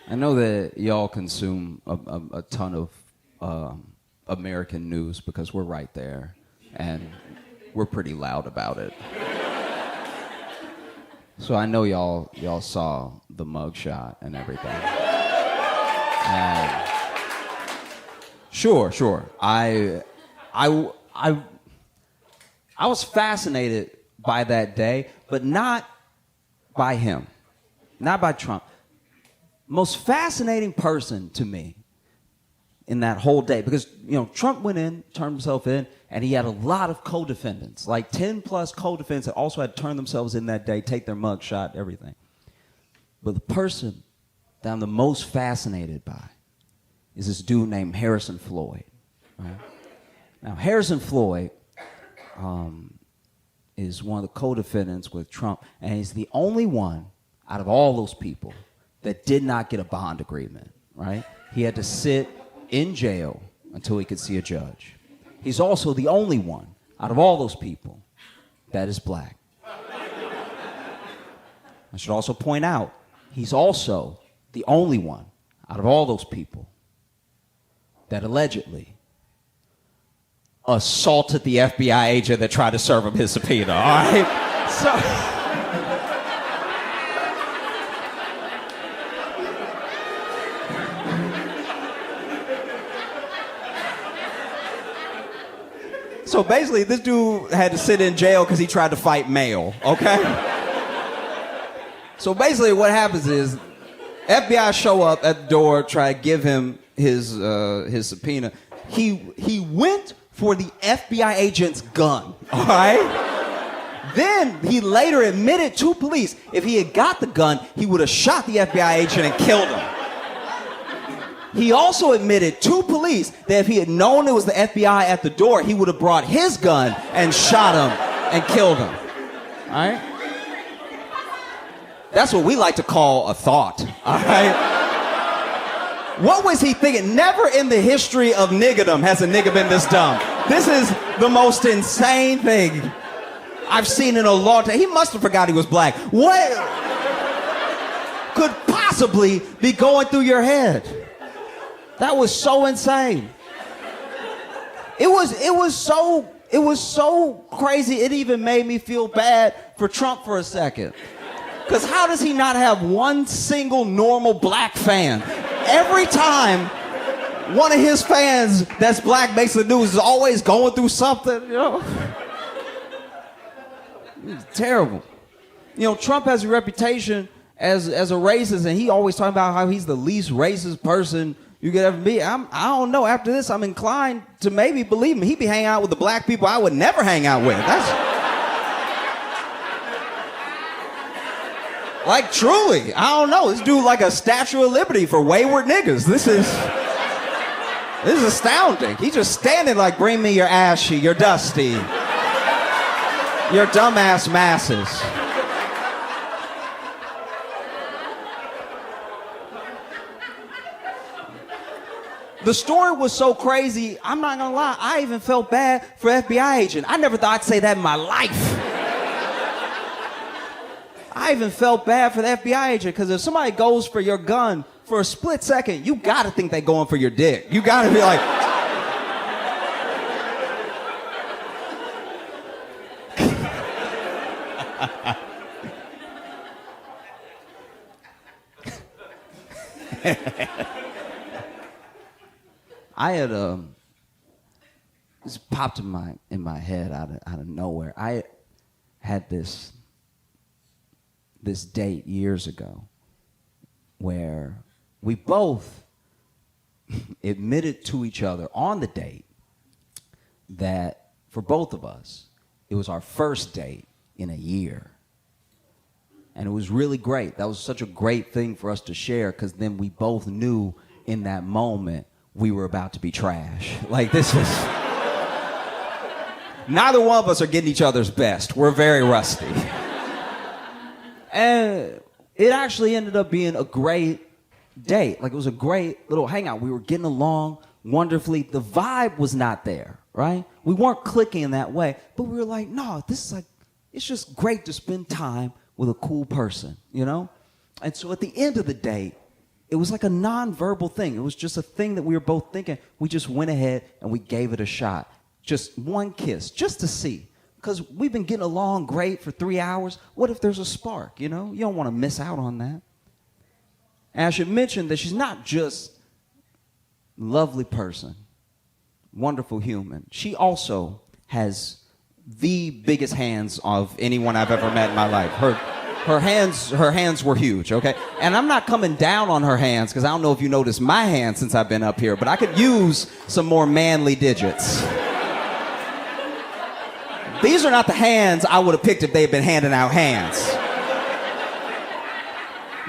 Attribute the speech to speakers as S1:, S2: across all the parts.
S1: I know that y'all consume a ton of American news because we're right there, and we're pretty loud about it. So I know y'all saw the mugshot and everything. And sure. I was fascinated by that day, but not by him, not by Trump. Most fascinating person to me in that whole day, because Trump went in, turned himself in, and he had a lot of co-defendants, like 10 plus co-defendants that also had turned themselves in that day, take their mug shot, everything. But the person that I'm the most fascinated by is this dude named Harrison Floyd. Right? Now, Harrison Floyd is one of the co-defendants with Trump, and he's the only one out of all those people that did not get a bond agreement, right? He had to sit in jail until he could see a judge. He's also the only one out of all those people that is black. I should also point out, he's also the only one out of all those people that allegedly assaulted the FBI agent that tried to serve him his subpoena, all right? So basically, this dude had to sit in jail because he tried to fight mail, okay? So basically what happens is, FBI show up at the door, try to give him his subpoena. He went for the FBI agent's gun, all right? Then he later admitted to police if he had got the gun, he would have shot the FBI agent and killed him. He also admitted to police that if he had known it was the FBI at the door, he would have brought his gun and shot him and killed him. All right? That's what we like to call a thought. All right? What was he thinking? Never in the history of niggerdom has a nigger been this dumb. This is the most insane thing I've seen in a long time. He must have forgot he was black. What could possibly be going through your head? That was so insane. It was so crazy, it even made me feel bad for Trump for a second. Because how does he not have one single normal black fan? Every time one of his fans that's black makes the news is always going through something, It's terrible. Trump has a reputation as a racist, and he always talking about how he's the least racist person you could ever be. I don't know. After this, I'm inclined to maybe believe him. He'd be hanging out with the black people I would never hang out with. That's like truly. I don't know. This dude like a Statue of Liberty for wayward niggas. This is astounding. He's just standing like, bring me your ashy, your dusty, your dumbass masses. The story was so crazy, I'm not gonna lie, I even felt bad for FBI agent. I never thought I'd say that in my life. I even felt bad for the FBI agent, because if somebody goes for your gun for a split second, you gotta think they're going for your dick. You gotta be like... I had this popped in my head out of nowhere. I had this date years ago where we both admitted to each other on the date that for both of us it was our first date in a year. And it was really great. That was such a great thing for us to share, because then we both knew in that moment we were about to be trash. Like, this is... Neither one of us are getting each other's best. We're very rusty. And it actually ended up being a great date. Like, it was a great little hangout. We were getting along wonderfully. The vibe was not there, right? We weren't clicking in that way. But we were like, no, this is like, it's just great to spend time with a cool person, And so at the end of the date, it was like a non-verbal thing. It was just a thing that we were both thinking. We just went ahead and we gave it a shot. Just one kiss, just to see. Because we've been getting along great for 3 hours. What if there's a spark, you know? You don't want to miss out on that. And I should mention that she's not just a lovely person, wonderful human. She also has the biggest hands of anyone I've ever met in my life. Her hands were huge, okay? And I'm not coming down on her hands, because I don't know if you noticed my hands since I've been up here, but I could use some more manly digits. These are not the hands I would have picked if they had been handing out hands.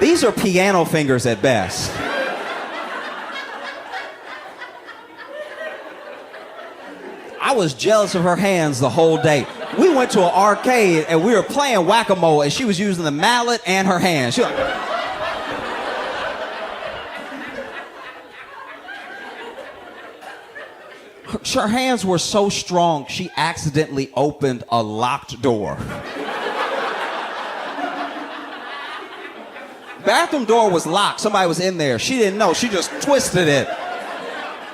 S1: These are piano fingers at best. I was jealous of her hands the whole day. We went to an arcade and we were playing whack-a-mole and she was using the mallet and her hands. She was like, her hands were so strong, she accidentally opened a locked door. Bathroom door was locked. Somebody was in there. She didn't know. She just twisted it.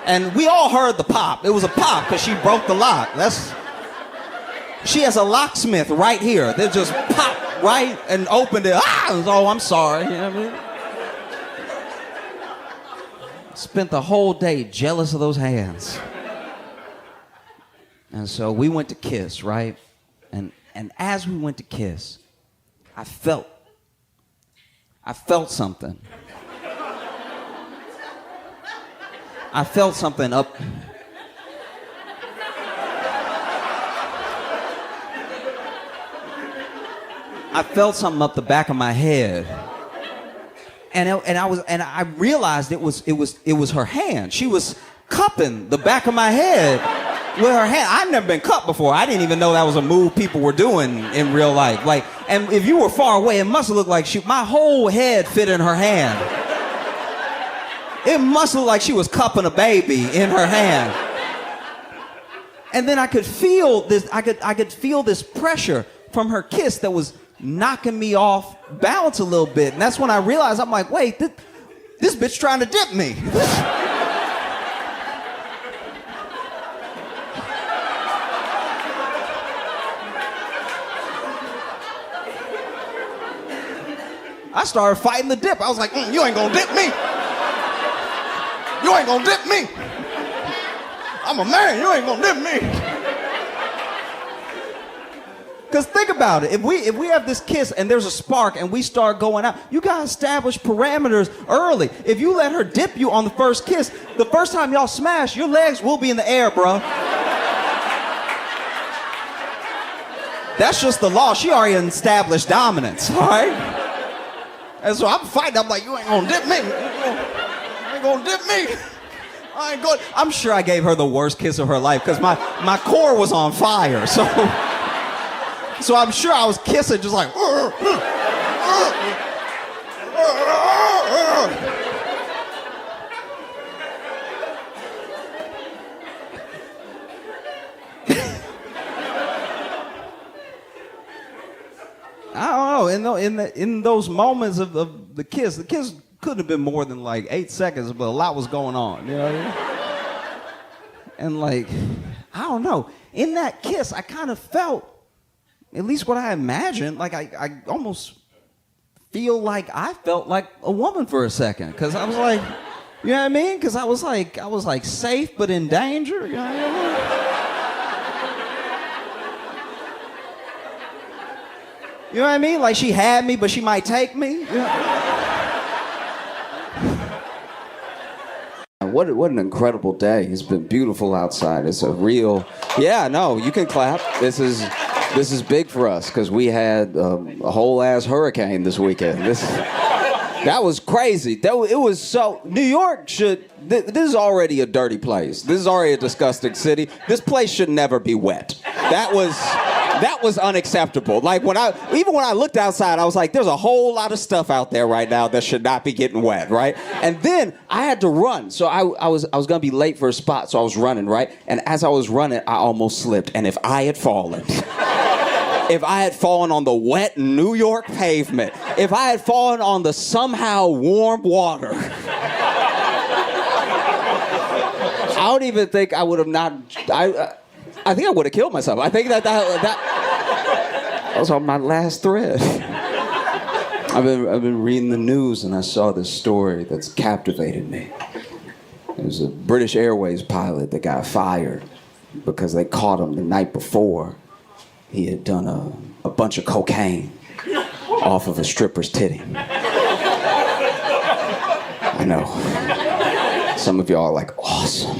S1: And we all heard the pop. It was a pop because she broke the lock. She has a locksmith right here. They just popped right and opened it. Oh, I'm sorry. You know what I mean? Spent the whole day jealous of those hands. And so we went to kiss, right? And as we went to kiss, I felt something. I felt something up. I felt something up the back of my head. And I realized it was her hand. She was cupping the back of my head with her hand. I've never been cupped before. I didn't even know that was a move people were doing in real life. Like, and if you were far away, it must have looked like my whole head fit in her hand. It must look like she was cupping a baby in her hand. And then I could feel this. I could feel this pressure from her kiss that was knocking me off balance a little bit. And that's when I realized, I'm like, wait, this bitch trying to dip me. I started fighting the dip. I was like, you ain't gonna dip me. You ain't gonna dip me. I'm a man, you ain't gonna dip me. Because think about it, if we have this kiss and there's a spark and we start going out, you gotta establish parameters early. If you let her dip you on the first kiss, the first time y'all smash, your legs will be in the air, bro. That's just the law. She already established dominance, all right? And so I'm fighting. I'm like, you ain't gonna dip me. You ain't gonna dip me. I ain't going. I'm sure I gave her the worst kiss of her life because my core was on fire. So I'm sure I was kissing just like. I don't know. In those moments of the kiss couldn't have been more than like 8 seconds, but a lot was going on. You know what I mean? And like, I don't know. In that kiss, I kind of felt, at least what I imagined, like I almost feel like I felt like a woman for a second, because I was like, you know what I mean? Because I was like safe but in danger. You know what I mean? You know what I mean? Like she had me, but she might take me. You know? What an incredible day. It's been beautiful outside. It's a real, yeah, no, you can clap. This is big for us because we had a whole ass hurricane this weekend. That was crazy. It was so, New York this is already a dirty place. This is already a disgusting city. This place should never be wet. That was unacceptable. Like even when I looked outside, I was like, there's a whole lot of stuff out there right now that should not be getting wet, right? And then I had to run. So I was gonna be late for a spot, so I was running, right? And as I was running, I almost slipped. And if I had fallen, If I had fallen on the wet New York pavement, if I had fallen on the somehow warm water, I don't even think I would have not. I think I would have killed myself. I think that was on my last thread. I've been reading the news and I saw this story that's captivated me. It was a British Airways pilot that got fired because they caught him the night before. He had done a bunch of cocaine off of a stripper's titty. I know. Some of y'all are like, awesome.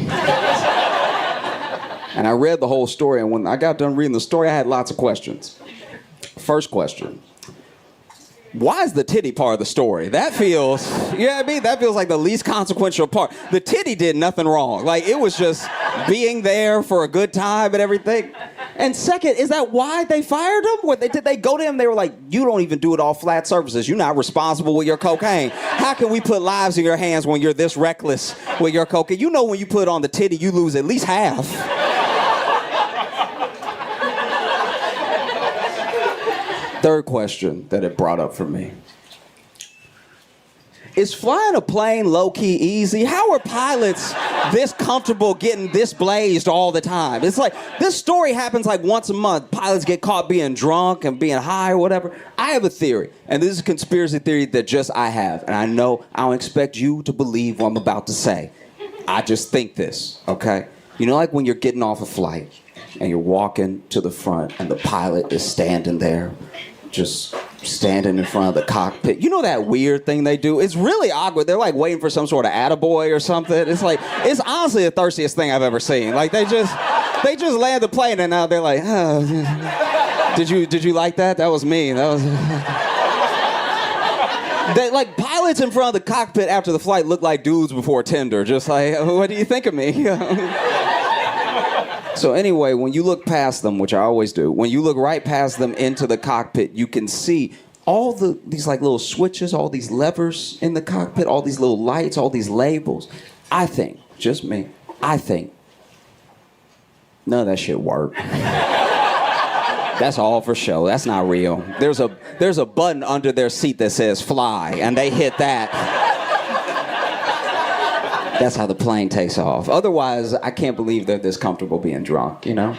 S1: And I read the whole story, and when I got done reading the story, I had lots of questions. First question. Why is the titty part of the story? That feels, you know what I mean? That feels like the least consequential part. The titty did nothing wrong. Like, it was just being there for a good time and everything. And second, is that why they fired him? Did they go to him? They were like, you don't even do it all flat surfaces. You're not responsible with your cocaine. How can we put lives in your hands when you're this reckless with your cocaine? You know when you put it on the titty, you lose at least half. Third question that it brought up for me. Is flying a plane low-key easy? How are pilots this comfortable getting this blazed all the time? It's like, this story happens like once a month. Pilots get caught being drunk and being high or whatever. I have a theory, and this is a conspiracy theory that just I have. And I know I don't expect you to believe what I'm about to say. I just think this, okay? You know, like when you're getting off a flight and you're walking to the front and the pilot is standing there, just standing in front of the cockpit. You know that weird thing they do? It's really awkward. They're like waiting for some sort of attaboy or something. It's like, it's honestly the thirstiest thing I've ever seen. Like they just land the plane and now they're like, oh, did you like that? That was me. That was. They, like pilots in front of the cockpit after the flight look like dudes before Tinder. Just like, what do you think of me? So anyway, when you look past them, which I always do, when you look right past them into the cockpit, you can see all these like little switches, all these levers in the cockpit, all these little lights, all these labels. I think, just me, I think none of that shit worked. That's all for show. That's not real. There's a button under their seat that says fly, and they hit that. That's how the plane takes off. Otherwise, I can't believe they're this comfortable being drunk, you know?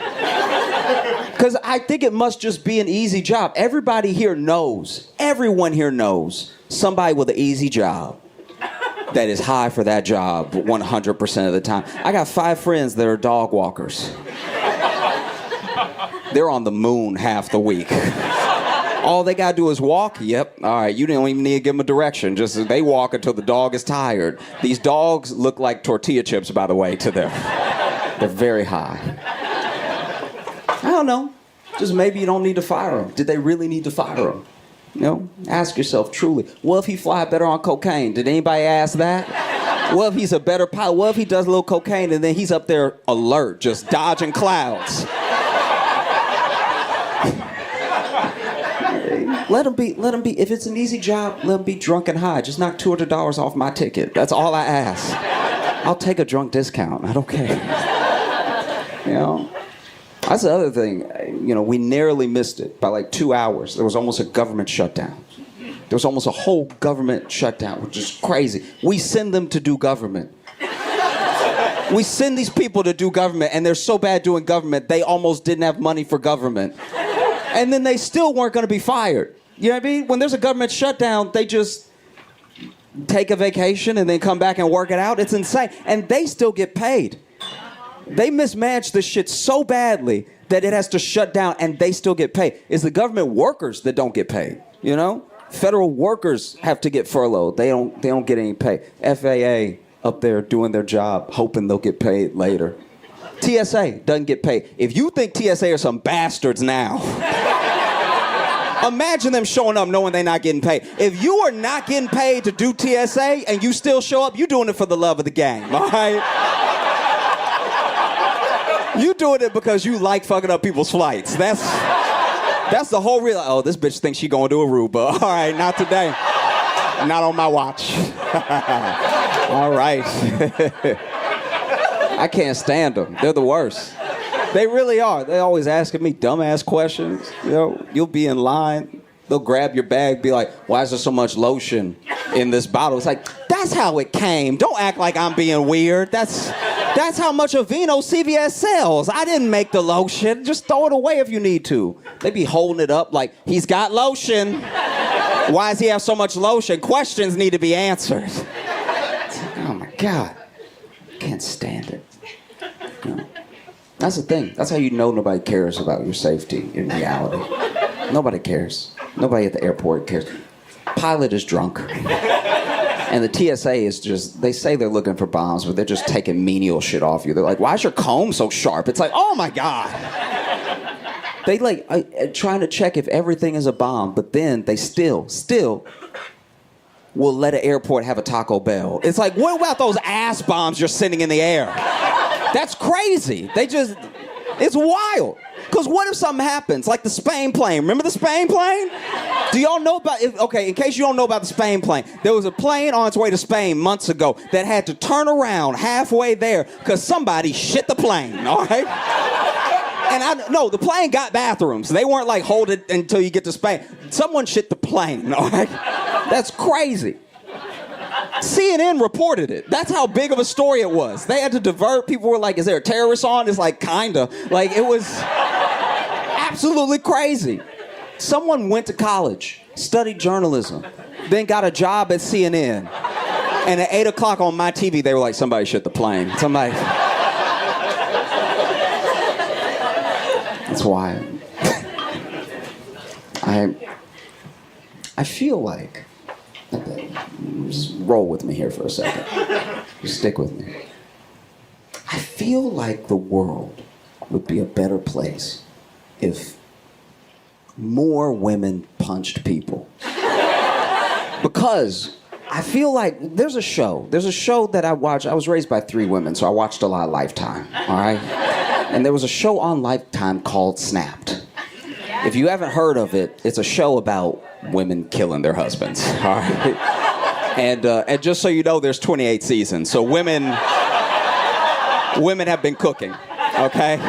S1: Because I think it must just be an easy job. Everyone here knows somebody with an easy job that is high for that job 100% of the time. I got 5 friends that are dog walkers. They're on the moon half the week. All they gotta do is walk. Yep. All right. You don't even need to give them a direction. Just they walk until the dog is tired. These dogs look like tortilla chips, by the way, to them. They're very high. I don't know. Just maybe you don't need to fire them. Did they really need to fire him? You know, ask yourself truly, what if he fly better on cocaine? Did anybody ask that? What if he's a better pilot? What if he does a little cocaine and then he's up there alert, just dodging clouds? Let him be, if it's an easy job, let him be drunk and high. Just knock $200 off my ticket. That's all I ask. I'll take a drunk discount. I don't care. You know? That's the other thing. You know, we narrowly missed it by like 2 hours. There was almost a government shutdown. There was almost a whole government shutdown, which is crazy. We send them to do government. We send these people to do government, and they're so bad doing government, they almost didn't have money for government. And then they still weren't going to be fired. You know what I mean? When there's a government shutdown, they just take a vacation and then come back and work it out. It's insane. And they still get paid. They mismanage this shit so badly that it has to shut down and they still get paid. It's the government workers that don't get paid, you know? Federal workers have to get furloughed. They don't get any pay. FAA up there doing their job, hoping they'll get paid later. TSA doesn't get paid. If you think TSA are some bastards now, imagine them showing up knowing they're not getting paid. If you are not getting paid to do TSA and you still show up, you're doing it for the love of the game, all right? You doing it because you like fucking up people's flights. That's the whole real. Oh, this bitch thinks she going to Aruba. All right, not today. Not on my watch. All right. I can't stand them. They're the worst. They really are. They always asking me dumbass questions. You know, you'll be in line. They'll grab your bag, be like, why is there so much lotion in this bottle? It's like, that's how it came. Don't act like I'm being weird. That's how much Aveeno CVS sells. I didn't make the lotion. Just throw it away if you need to. They be holding it up like, he's got lotion. Why does he have so much lotion? Questions need to be answered. It's like, oh my God. Can't stand it. You know, that's the thing. That's how you know nobody cares about your safety in reality. Nobody cares. Nobody at the airport cares. Pilot is drunk. And the TSA is just, they say they're looking for bombs, but they're just taking menial shit off you. They're like, why is your comb so sharp? It's like, oh my God. They like, trying to check if everything is a bomb, but then they still will let an airport have a Taco Bell. It's like, what about those ass bombs you're sending in the air? That's crazy. It's wild. Because what if something happens, like the Spain plane? Remember the Spain plane? Do y'all know about, okay, in case you don't know about the Spain plane, there was a plane on its way to Spain months ago that had to turn around halfway there because somebody shit the plane, all right? And no, the plane got bathrooms. They weren't like, hold it until you get to Spain. Someone shit the plane, all right? That's crazy. CNN reported it. That's how big of a story it was. They had to divert. People were like, is there a terrorist on? It's like, kinda. Like, it was absolutely crazy. Someone went to college, studied journalism, then got a job at CNN. And at 8 o'clock on my TV, they were like, somebody shit the plane. Somebody. That's why I feel like, just roll with me here for a second. Just stick with me. I feel like the world would be a better place if more women punched people. Because I feel like there's a show that I watch. I was raised by 3 women, so I watched a lot of Lifetime, all right? And there was a show on Lifetime called Snapped. If you haven't heard of it, it's a show about women killing their husbands, all right? And just so you know, there's 28 seasons, so women have been cooking, okay?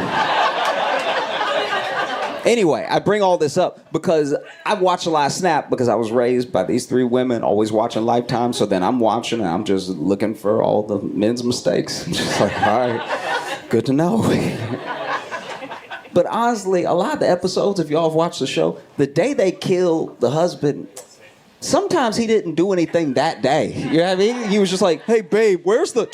S1: Anyway, I bring all this up because I watch a lot of Snap because I was raised by these 3 women, always watching Lifetime, so then I'm watching and I'm just looking for all the men's mistakes. I'm just like, all right, good to know. But honestly, a lot of the episodes, if y'all have watched the show, the day they kill the husband, sometimes he didn't do anything that day. You know what I mean? He was just like, hey, babe, where's the...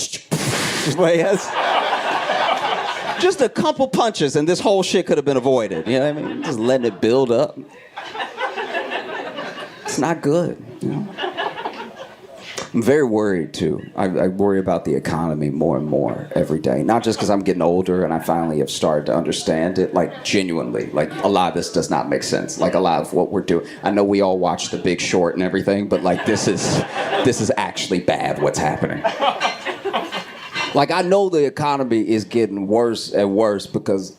S1: Just a couple punches and this whole shit could have been avoided. You know what I mean? Just letting it build up. It's not good. You know? I'm very worried, too. I worry about the economy more and more every day. Not just because I'm getting older and I finally have started to understand it, like, genuinely. Like, a lot of this does not make sense. Like, a lot of what we're doing. I know we all watch The Big Short and everything, but, like, this is actually bad, what's happening. Like, I know the economy is getting worse and worse because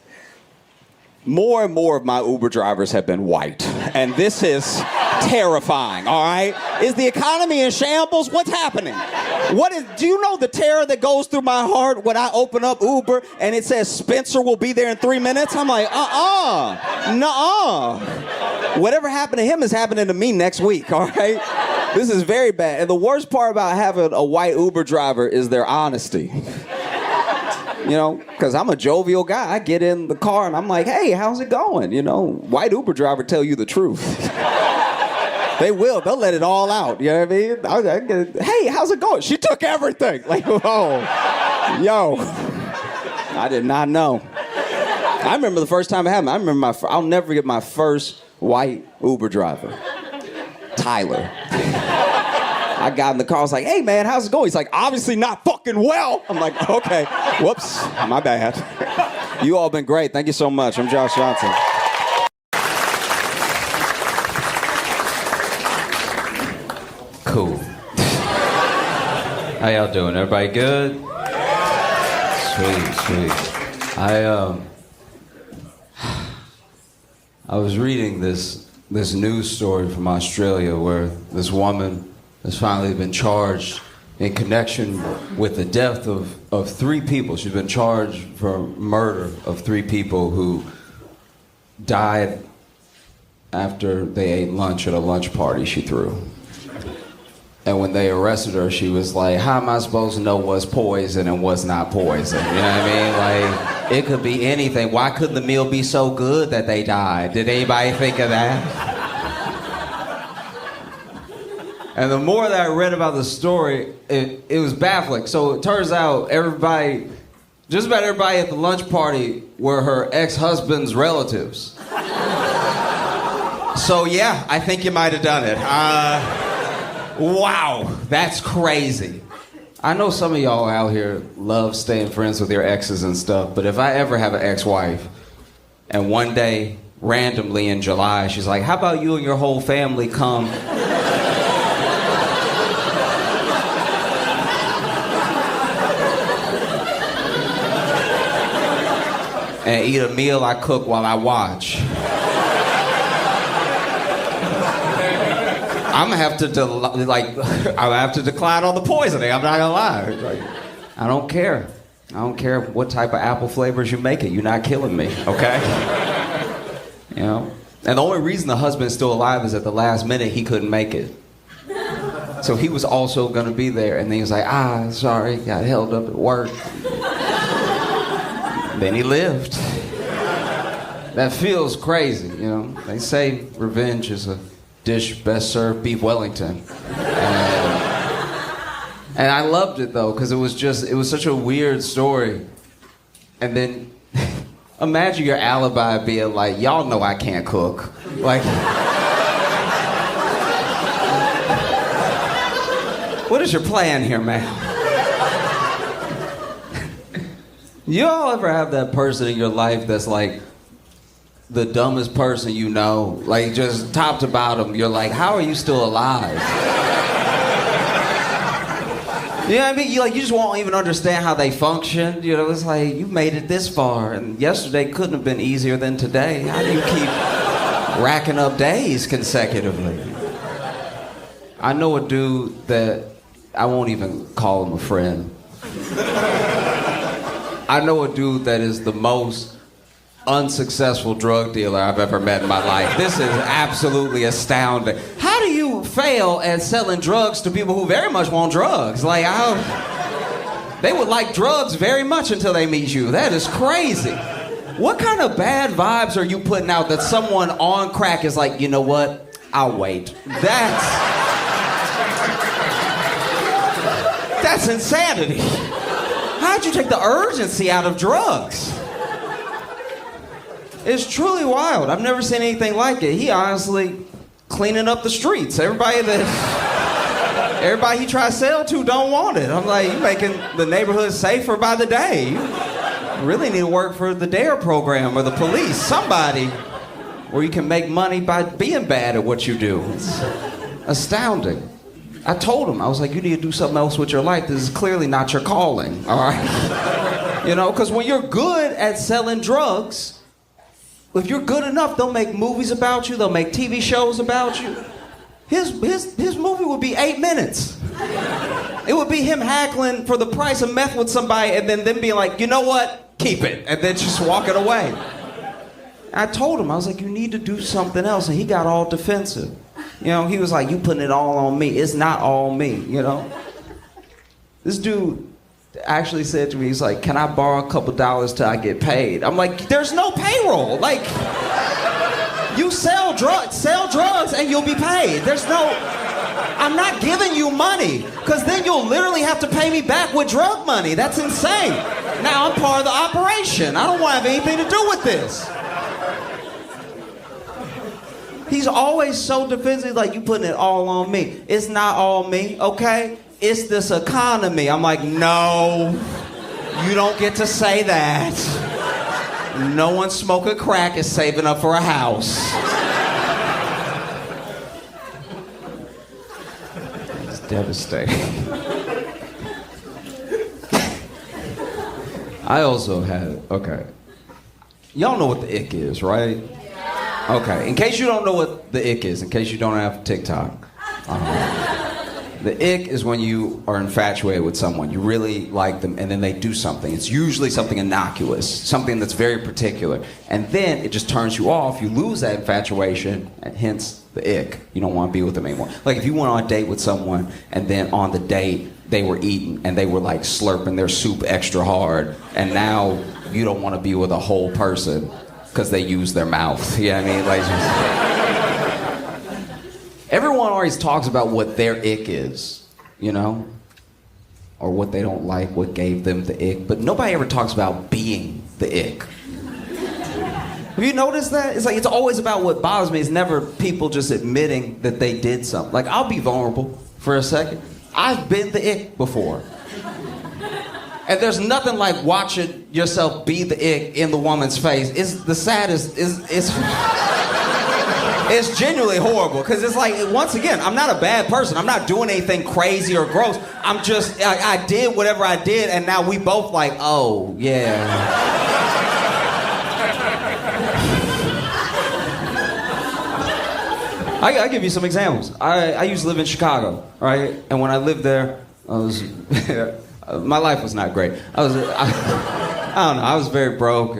S1: more and more of my Uber drivers have been white. And this is terrifying, all right? Is the economy in shambles? What's happening? Do you know the terror that goes through my heart when I open up Uber and it says Spencer will be there in 3 minutes? I'm like, nuh-uh. Whatever happened to him is happening to me next week, all right? This is very bad. And the worst part about having a white Uber driver is their honesty. You know, because I'm a jovial guy. I get in the car and I'm like, hey, how's it going? You know, white Uber driver tell you the truth. They will. They'll let it all out. You know what I mean? Hey, how's it going? She took everything. Like, whoa. Yo. I did not know. I remember the first time it happened. I remember I'll never forget my first white Uber driver. Tyler. I got in the car, I was like, hey man, how's it going? He's like, obviously not fucking well. I'm like, okay, whoops, my bad. You all been great, thank you so much. I'm Josh Johnson.
S2: Cool. How y'all doing? Everybody good? Sweet. I was reading this news story from Australia where this woman has finally been charged in connection with the death of 3 people. She's been charged for murder of 3 people who died after they ate lunch at a lunch party she threw. And when they arrested her, she was like, how am I supposed to know what's poison and what's not poison? You know what I mean? Like, it could be anything. Why couldn't the meal be so good that they died? Did anybody think of that? And the more that I read about the story, it was baffling. So it turns out just about everybody at the lunch party were her ex-husband's relatives. So yeah, I think you might have done it. Wow, that's crazy. I know some of y'all out here love staying friends with your exes and stuff, but if I ever have an ex-wife, and one day, randomly in July, she's like, how about you and your whole family come and eat a meal I cook while I watch? I'm gonna have to decline all the poisoning. I'm not gonna lie. Like, I don't care. I don't care what type of apple flavors you make it. You're not killing me, okay? You know. And the only reason the husband's still alive is at the last minute he couldn't make it. So he was also gonna be there, and then he was like, sorry, got held up at work. Then he lived. That feels crazy, you know. They say revenge is a dish best served beef Wellington. And I loved it though, because it was such a weird story. And then imagine your alibi being like, y'all know I can't cook. Like, what is your plan here, man? You all ever have that person in your life that's like the dumbest person you know? Like, just top to bottom, you're like, how are you still alive? You know what I mean? You just won't even understand how they function. You know, it's like, you made it this far, and yesterday couldn't have been easier than today. How do you keep racking up days consecutively? I know a dude that, I won't even call him a friend. I know a dude that is the most unsuccessful drug dealer I've ever met in my life. This is absolutely astounding. How do you fail at selling drugs to people who very much want drugs? Like, they would like drugs very much until they meet you. That is crazy. What kind of bad vibes are you putting out that someone on crack is like, you know what? I'll wait. That's insanity. How'd you take the urgency out of drugs? It's truly wild. I've never seen anything like it. He honestly cleaning up the streets. Everybody he tries to sell to don't want it. I'm like, you're making the neighborhood safer by the day. You really need to work for the DARE program or the police. Somebody where you can make money by being bad at what you do. It's astounding. I told him, I was like, you need to do something else with your life. This is clearly not your calling, all right? You know, because when you're good at selling drugs, if you're good enough, they'll make movies about you. They'll make TV shows about you. His movie would be 8 minutes. It would be him haggling for the price of meth with somebody and then them being like, you know what? Keep it. And then just walking away. I told him, I was like, you need to do something else. And he got all defensive. You know, he was like, you putting it all on me. It's not all me, you know? This dude actually said to me, he's like, can I borrow a couple dollars till I get paid? I'm like, there's no payroll. Like, you sell drugs and you'll be paid. I'm not giving you money, because then you'll literally have to pay me back with drug money. That's insane. Now I'm part of the operation. I don't want to have anything to do with this. He's always so defensive, like, you putting it all on me. It's not all me, okay? It's this economy. I'm like, no, you don't get to say that. No one smoking crack is saving up for a house. It's devastating. I also had, okay. Y'all know what the ick is, right? Okay, in case you don't know what the ick is, in case you don't have TikTok, The ick is when you are infatuated with someone. You really like them, and then they do something. It's usually something innocuous, something that's very particular. And then it just turns you off. You lose that infatuation, and hence the ick. You don't want to be with them anymore. Like if you went on a date with someone, and then on the date, they were eating, and they were like slurping their soup extra hard, and now you don't want to be with a whole person because they use their mouth. You know what I mean? Like just... Everyone always talks about what their ick is, you know? Or what they don't like, what gave them the ick. But nobody ever talks about being the ick. Have you noticed that? It's like it's always about what bothers me. It's never people just admitting that they did something. Like, I'll be vulnerable for a second. I've been the ick before. And there's nothing like watching yourself be the ick in the woman's face. It's the saddest, it's genuinely horrible, because it's like, once again, I'm not a bad person. I'm not doing anything crazy or gross. I'm just, I did whatever I did, and now we both like, oh, yeah. I'll give you some examples. I used to live in Chicago, right? And when I lived there, I was, my life was not great. I don't know, I was very broke.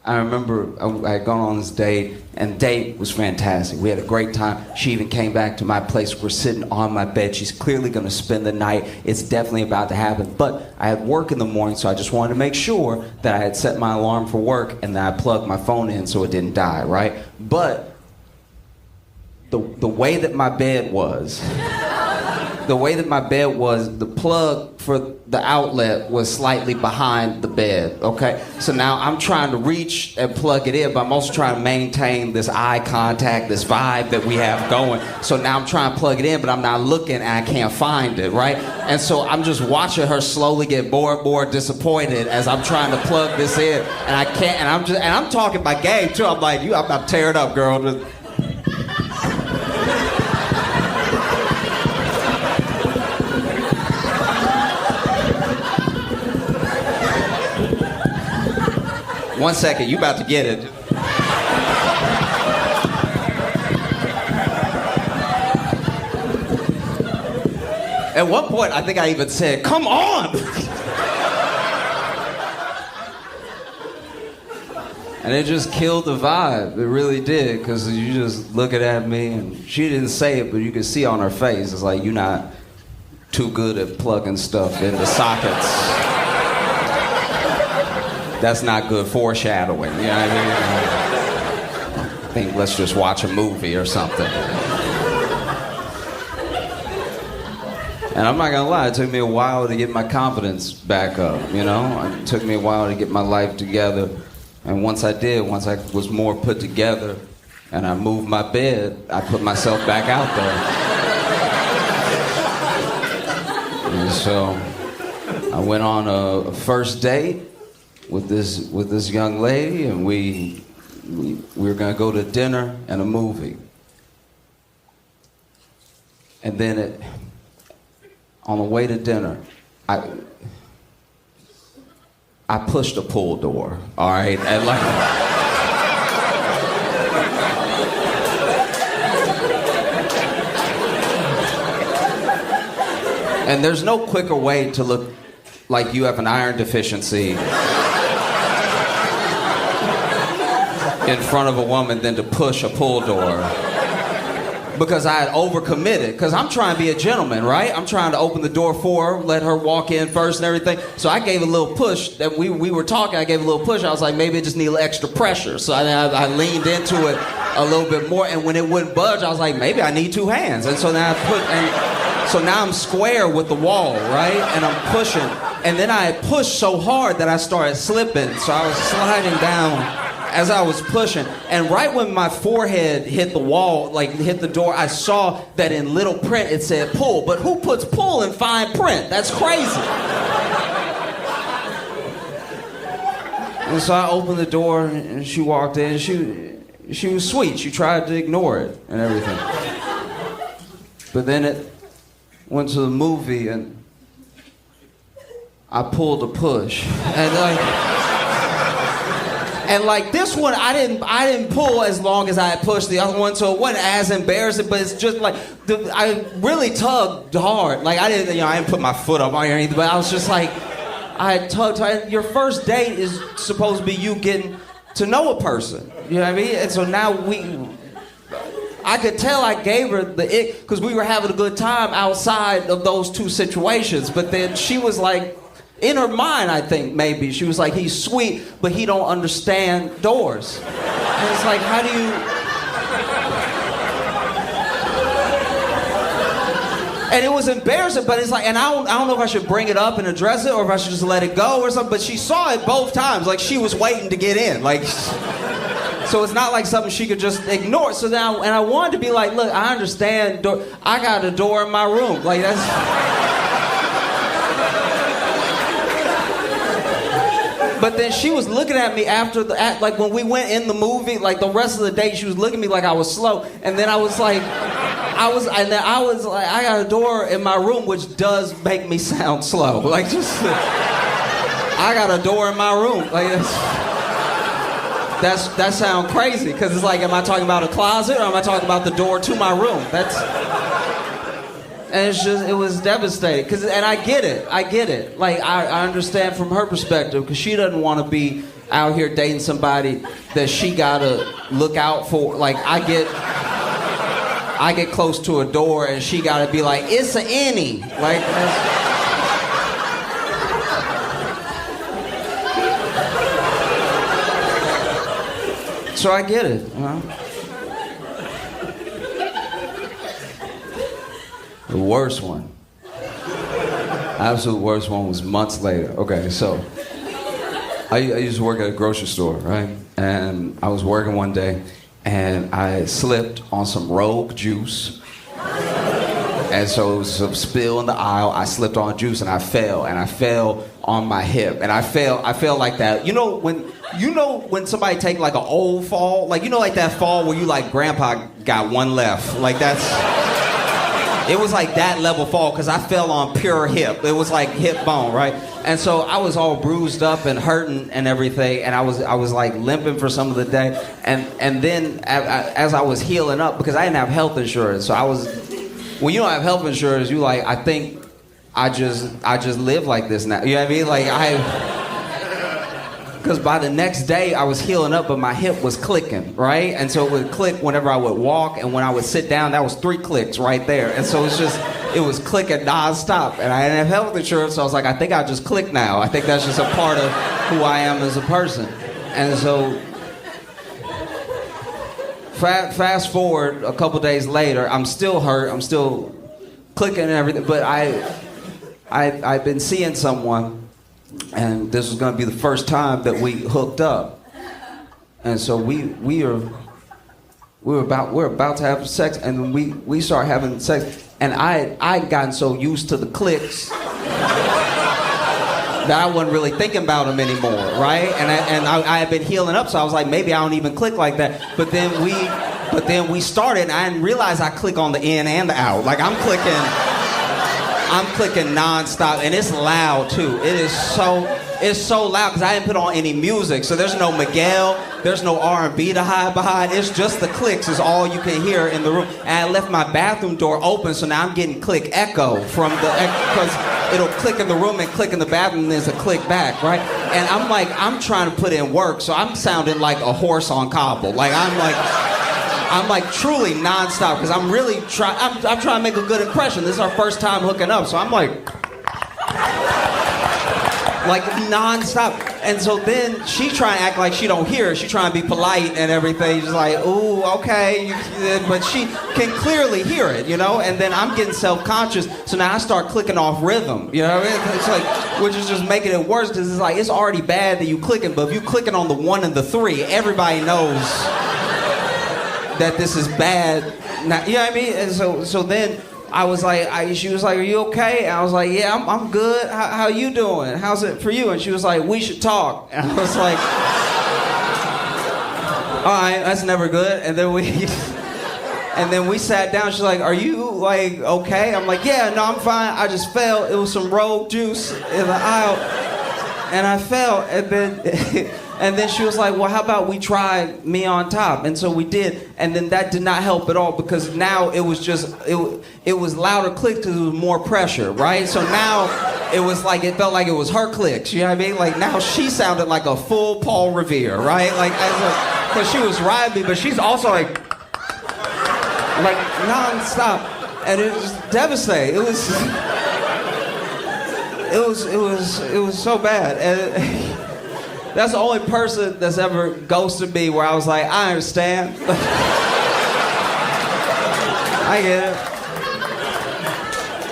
S2: I remember I had gone on this date, and the date was fantastic. We had a great time. She even came back to my place. We're sitting on my bed. She's clearly going to spend the night. It's definitely about to happen. But I had work in the morning, so I just wanted to make sure that I had set my alarm for work and that I plugged my phone in so it didn't die, right? But the way that my bed was, the plug for the outlet was slightly behind the bed, okay? So now I'm trying to reach and plug it in, but I'm also trying to maintain this eye contact, this vibe that we have going. So now I'm trying to plug it in, but I'm not looking and I can't find it, right? And so I'm just watching her slowly get more disappointed as I'm trying to plug this in, and I can't, and I'm talking my game too. I'm like, I'm about to tear it up, girl. One second, you about to get it. At one point, I think I even said, "Come on!" And it just killed the vibe. It really did, because you just looking at me, and she didn't say it, but you could see on her face, it's like, you're not too good at plugging stuff into sockets. That's not good foreshadowing, you know what I mean? I think let's just watch a movie or something. And I'm not gonna lie, it took me a while to get my confidence back up, you know? It took me a while to get my life together. And once I did, once I was more put together and I moved my bed, I put myself back out there. And so I went on a first date with this young lady, and we were gonna go to dinner and a movie. And then on the way to dinner, I pushed a pull door, all right? And like, and there's no quicker way to look like you have an iron deficiency in front of a woman than to push a pull door. Because I had overcommitted, because I'm trying to be a gentleman, right? I'm trying to open the door for her, let her walk in first and everything. So I gave a little push. That we were talking, I gave a little push. I was like, maybe it just needs extra pressure. So I leaned into it a little bit more, and when it wouldn't budge, I was like, maybe I need two hands. And so now so now I'm square with the wall, right? And I'm pushing. And then I had pushed so hard that I started slipping. So I was sliding down as I was pushing. And right when my forehead hit the wall, like hit the door, I saw that in little print it said pull. But who puts pull in fine print? That's crazy. And so I opened the door and she walked in. She was sweet. She tried to ignore it and everything. But then it went to the movie and I pulled a push. And like, And like this one, I didn't pull as long as I had pushed the other one, so it wasn't as embarrassing. But it's just like I really tugged hard. Like I didn't put my foot up on or anything, but I was just like, I tugged hard. Your first date is supposed to be you getting to know a person. You know what I mean? And so now I could tell I gave her the ick because we were having a good time outside of those two situations. But then she was like, in her mind, I think maybe she was like, he's sweet, but he don't understand doors. And it's like, how do you? And it was embarrassing, but it's like, and I don't know if I should bring it up and address it or if I should just let it go or something. But she saw it both times, like she was waiting to get in, like. So it's not like something she could just ignore. So now, and I wanted to be like, look, I understand. I got a door in my room, like that's. But then she was looking at me after like when we went in the movie, like the rest of the day, she was looking at me like I was slow. And then I was like, I got a door in my room, which does make me sound slow. Like just, I got a door in my room. Like that sounds crazy because it's like, am I talking about a closet or am I talking about the door to my room? And it was devastating. And I get it. Like, I understand from her perspective, because she doesn't want to be out here dating somebody that she gotta look out for. Like, I get close to a door and she gotta be like, it's an innie. Like, so I get it, you know? The worst one. Absolute worst one was months later. Okay, so I used to work at a grocery store, right? And I was working one day and I slipped on some Rogue juice. And so it was some spill in the aisle. I slipped on juice and I fell on my hip. And I fell like that. You know when somebody take like an old fall? Like, you know, like that fall where you like, grandpa got one left. Like it was like that level fall because I fell on pure hip. It was like hip bone, right? And so I was all bruised up and hurting and everything, and I was like limping for some of the day. And then as I was healing up, because I didn't have health insurance, so when you don't have health insurance, you like, I think I just live like this now. You know what I mean? Like because by the next day I was healing up, but my hip was clicking, right? And so it would click whenever I would walk, and when I would sit down, that was 3 clicks right there. And so it was clicking nonstop. And I didn't have health insurance, so I was like, I think I just click now. I think that's just a part of who I am as a person. And so fast forward a couple days later, I'm still hurt, I'm still clicking and everything, but I've been seeing someone. And this was going to be the first time that we hooked up, and so we're about to have sex, and we start having sex, and I'd gotten so used to the clicks that I wasn't really thinking about them anymore, right? And I had been healing up, so I was like, maybe I don't even click like that. But then we started, and I didn't realize I click on the in and the out. Like I'm clicking nonstop, and it's loud too. It's so loud because I didn't put on any music, so there's no Miguel, there's no R&B to hide behind. It's just the clicks is all you can hear in the room. And I left my bathroom door open, so now I'm getting click echo from because it'll click in the room and click in the bathroom, and there's a click back, right? And I'm trying to put in work, so I'm sounding like a horse on cobble. Like I'm like truly nonstop because I'm really I'm trying to make a good impression. This is our first time hooking up, so I'm like nonstop. And so then she trying to act like she don't hear. She trying to be polite and everything. She's like, ooh, okay, but she can clearly hear it, you know. And then I'm getting self-conscious, so now I start clicking off rhythm. You know what I mean? It's like, which is just making it worse because it's like it's already bad that you clicking, but if you clicking on the 1 and the 3, everybody knows that this is bad. Now, you know what I mean? And so then I was like, she was like, are you okay? And I was like, yeah, I'm good. How you doing? How's it for you? And she was like, we should talk. And I was like, all right, that's never good. And then we sat down. She's like, are you like okay? I'm like, yeah, no, I'm fine. I just fell. It was some Rogue juice in the aisle. and I fell, and then and then she was like, well, how about we try me on top? And so we did, and then that did not help at all because now it was just it was louder clicks because it was more pressure, right? So now it was like it felt like it was her clicks, you know what I mean? Like now she sounded like a full Paul Revere, right? Like because she was riding me, but she's also like non-stop, and it was devastating. It was so bad, and that's the only person that's ever ghosted me where I was like, I understand. I get it.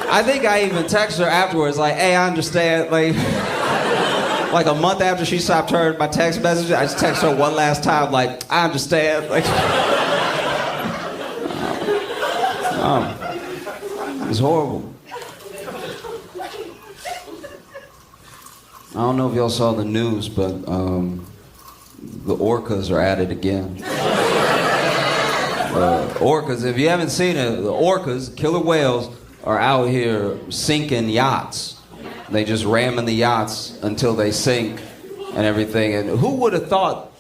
S2: I think I even texted her afterwards, like, hey, I understand. Like a month after she stopped hearing my text message, I just texted her one last time, like, I understand. Like, it was horrible. I don't know if y'all saw the news, but the orcas are at it again. Orcas, if you haven't seen it, the orcas, killer whales, are out here sinking yachts. They just ramming the yachts until they sink and everything. And who would have thought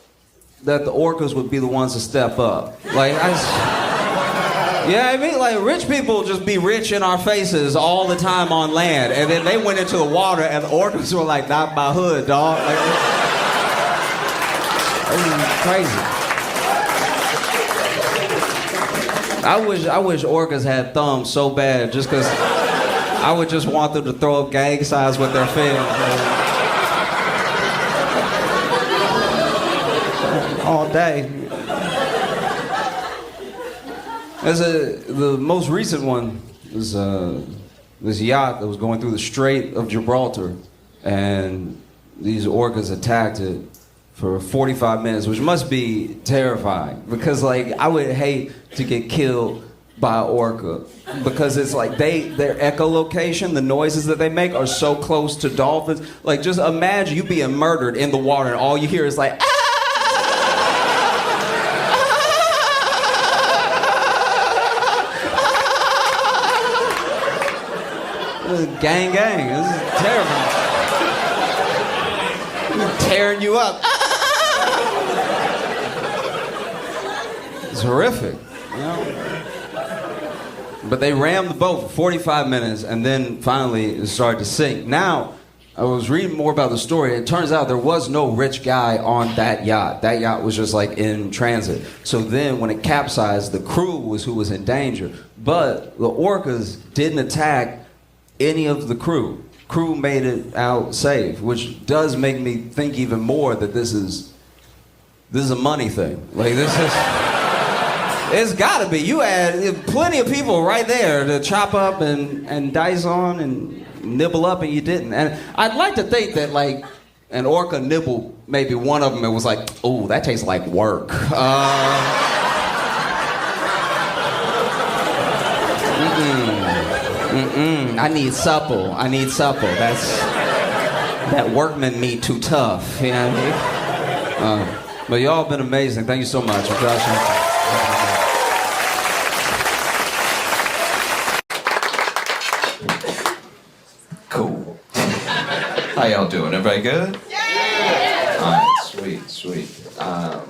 S2: that the orcas would be the ones to step up? Yeah, I mean, like, rich people just be rich in our faces all the time on land, and then they went into the water, and the orcas were like, not my hood, dog. Like, it was crazy. I wish orcas had thumbs so bad, just because I would just want them to throw up gang signs with their fins. All day. The most recent one was this yacht that was going through the Strait of Gibraltar, and these orcas attacked it for 45 minutes, which must be terrifying because, like, I would hate to get killed by an orca because it's like their echolocation, the noises that they make are so close to dolphins. Like, just imagine you being murdered in the water and all you hear is like, ah! Gang, gang. This is terrible. Tearing you up. It's horrific, you know? But they rammed the boat for 45 minutes, and then finally it started to sink. Now, I was reading more about the story. It turns out there was no rich guy on that yacht. That yacht was just like in transit. So then when it capsized, the crew was who was in danger. But the orcas didn't attack any of the crew. Crew made it out safe, which does make me think even more that this is a money thing. Like, it's gotta be. You had plenty of people right there to chop up and dice on and nibble up, and you didn't. And I'd like to think that, like, an orca nibbled maybe one of them and was like, oh, that tastes like work. I need supple. That workman meat too tough. You know what I mean? But y'all been amazing. Thank you so much.
S3: Cool. How y'all doing? Everybody good? Yeah! All right, sweet. I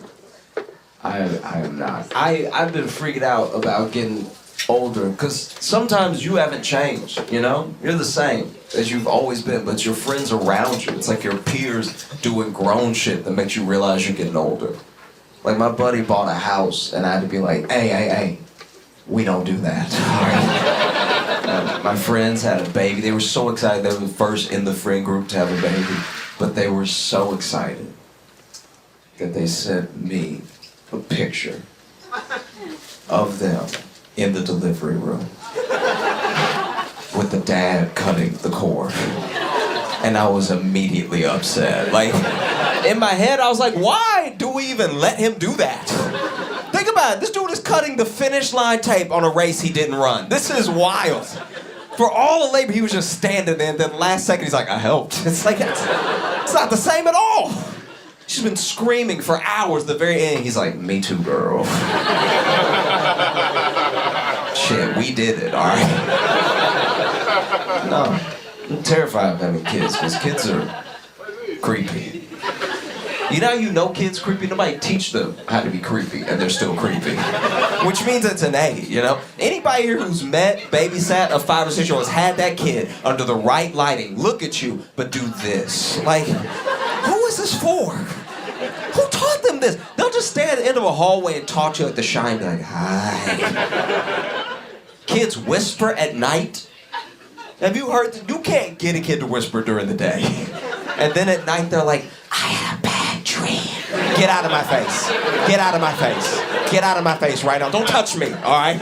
S3: am not. I've been freaking out about getting older, because sometimes you haven't changed, you know? You're the same as you've always been, but your friends around you, it's like your peers doing grown shit that makes you realize you're getting older. Like, my buddy bought a house, and I had to be like, hey, we don't do that. My friends had a baby. They were so excited. They were the first in the friend group to have a baby, but they were so excited that they sent me a picture of them in the delivery room with the dad cutting the cord. And I was immediately upset. Like, in my head, I was like, why do we even let him do that? Think about it. This dude is cutting the finish line tape on a race he didn't run. This is wild. For all the labor, he was just standing there, and then last second, he's like, I helped. It's like, it's not the same at all. She's been screaming for hours. At the very end, he's like, me too, girl. Shit, we did it, all right? No, I'm terrified of having kids, because kids are creepy. You know kids creepy? Nobody teach them how to be creepy, and they're still creepy. Which means it's an A, you know? Anybody here who's babysat a 5 or 6 year old has had that kid under the right lighting, look at you, but do this. Like, who is this for? Who taught them this? They'll just stand at the end of a hallway and talk to you like The Shine, be like, hi. Kids whisper at night. Have you heard that? You can't get a kid to whisper during the day. And then at night they're like, I had a bad dream. Get out of my face. Get out of my face. Get out of my face right now. Don't touch me, all right?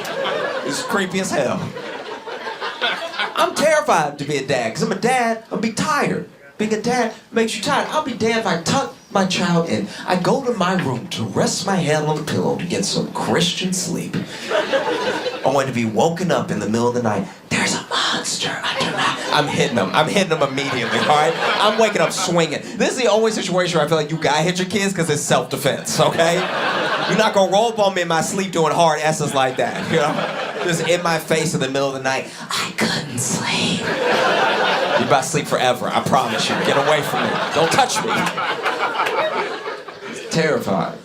S3: It's creepy as hell. I'm terrified to be a dad, because I'm a dad, I'll be tired. Being a dad makes you tired. I'll be damned if I tuck my child in. I go to my room to rest my head on the pillow to get some Christian sleep. Only to be woken up in the middle of the night. There's a monster under my... I'm hitting them. I'm hitting them immediately, all right? I'm waking up swinging. This is the only situation where I feel like you gotta hit your kids because it's self-defense, okay? You're not gonna roll up on me in my sleep doing hard S's like that, you know? Just in my face in the middle of the night. I couldn't sleep. You're about to sleep forever, I promise you. Get away from me. Don't touch me. It's terrifying.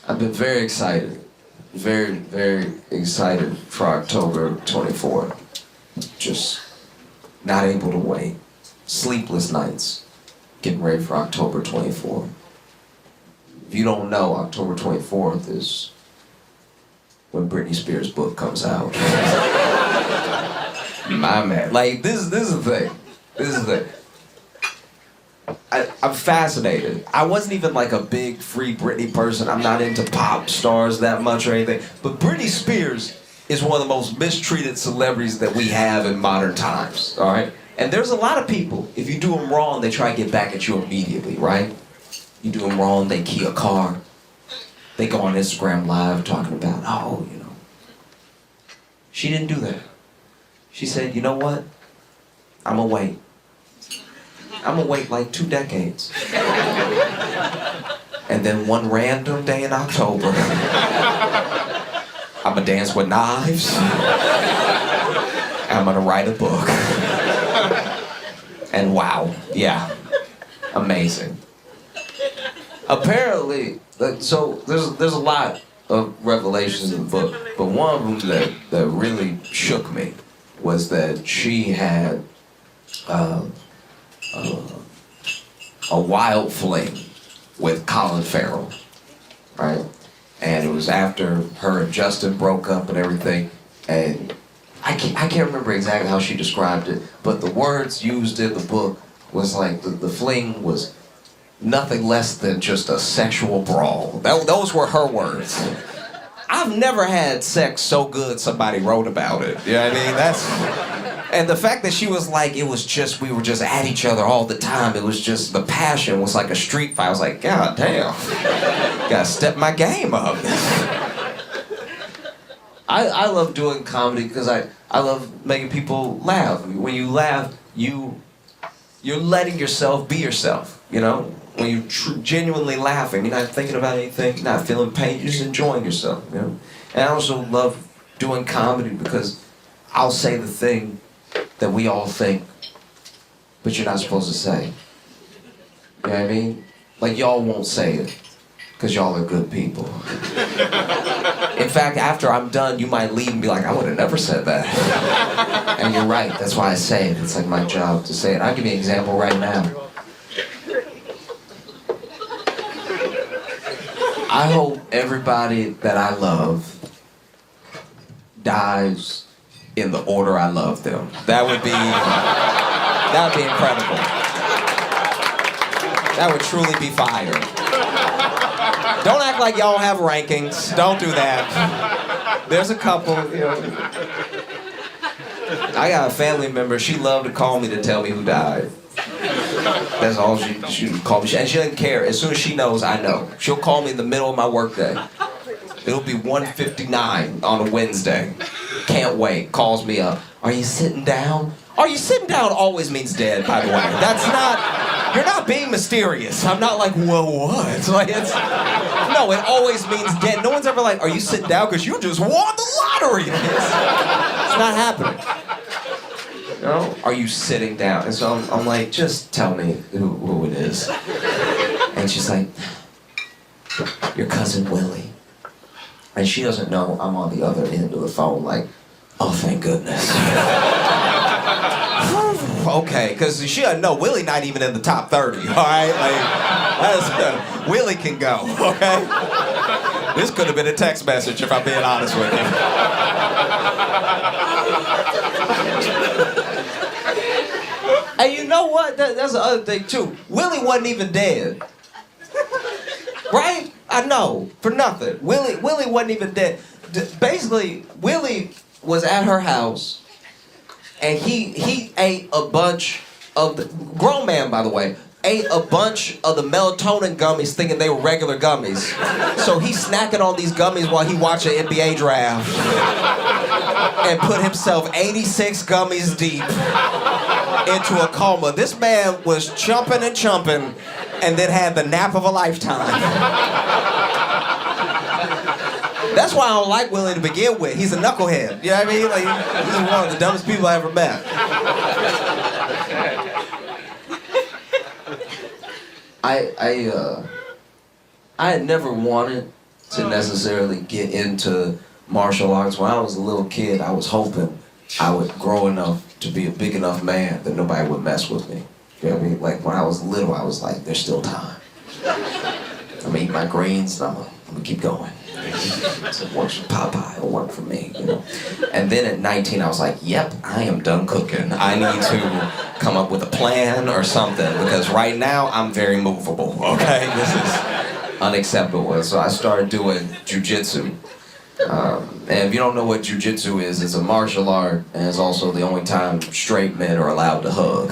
S3: I've been very excited. Very, very excited for October 24th. Just not able to wait. Sleepless nights. Getting ready for October 24th. If you don't know, October 24th is when Britney Spears' book comes out. My man. Like, this is the thing. This is the thing. I'm fascinated. I wasn't even like a big Free Britney person. I'm not into pop stars that much or anything. But Britney Spears is one of the most mistreated celebrities that we have in modern times, all right? And there's a lot of people, if you do them wrong, they try to get back at you immediately, right? You do them wrong, they key a car. They go on Instagram Live talking about, oh, you know. She didn't do that. She said, you know what? I'm gonna wait. I'm gonna wait like 2 decades. And then one random day in October, I'm gonna dance with knives. And I'm gonna write a book. And wow, yeah, amazing. Apparently, so there's a lot of revelations in the book, but one of them that really shook me was that she had a wild fling with Colin Farrell, right? And it was after her and Justin broke up and everything, and I can't remember exactly how she described it, but the words used in the book was like the fling was nothing less than just a sexual brawl. Those were her words. I've never had sex so good somebody wrote about it. You know what I mean? And the fact that she was like, we were just at each other all the time. It was just, the passion was like a street fight. I was like, God damn, gotta step my game up. I love doing comedy because I love making people laugh. When you laugh, you're letting yourself be yourself, you know? When you're genuinely laughing, you're not thinking about anything, you're not feeling pain, you're just enjoying yourself, you know? And I also love doing comedy because I'll say the thing that we all think, but you're not supposed to say. You know what I mean? Like, y'all won't say it, because y'all are good people. In fact, after I'm done, you might leave and be like, I would have never said that. And you're right, that's why I say it. It's like my job to say it. I'll give you an example right now. I hope everybody that I love dies in the order I love them. That would be incredible. That would truly be fire. Don't act like y'all have rankings. Don't do that. There's a couple, you know. I got a family member, she loved to call me to tell me who died. That's all she would call me. And she doesn't care. As soon as she knows, I know. She'll call me in the middle of my workday. It'll be 1:59 on a Wednesday. Can't wait. Calls me up. Are you sitting down? Are you sitting down always means dead, by the way. That's not, you're not being mysterious. I'm not like, whoa, what? Like, no, it always means dead. No one's ever like, are you sitting down because you just won the lottery? It's not happening. know, are you sitting down? And so I'm like, just tell me who it is. And she's like, your cousin Willie. And she doesn't know I'm on the other end of the phone like, oh, thank goodness. Okay, because she doesn't know Willie not even in the top 30, all right? Like, Willie can go, okay? This could have been a text message if I'm being honest with you. And you know what? That's the other thing too. Willie wasn't even dead. Right? I know, for nothing. Willie wasn't even dead. Basically, Willie was at her house, and he ate a bunch of the grown man, by the way, ate a bunch of the melatonin gummies, thinking they were regular gummies. So he's snacking on these gummies while he watched an NBA draft, and put himself 86 gummies deep into a coma. This man was chumping and chumping, and then had the nap of a lifetime. That's why I don't like Willie to begin with. He's a knucklehead. You know what I mean? Like, he's one of the dumbest people I ever met. I had never wanted to necessarily get into martial arts. When I was a little kid, I was hoping I would grow enough to be a big enough man that nobody would mess with me. You know what I mean? Like, when I was little, I was like, there's still time. I'm gonna eat my greens, and I'm gonna keep going. It works for Popeye, it'll work for me, you know. And then at 19, I was like, yep, I am done cooking. I need to come up with a plan or something, because right now, I'm very movable, okay? This is unacceptable. So I started doing jujitsu. And if you don't know what jujitsu is, it's a martial art, and it's also the only time straight men are allowed to hug.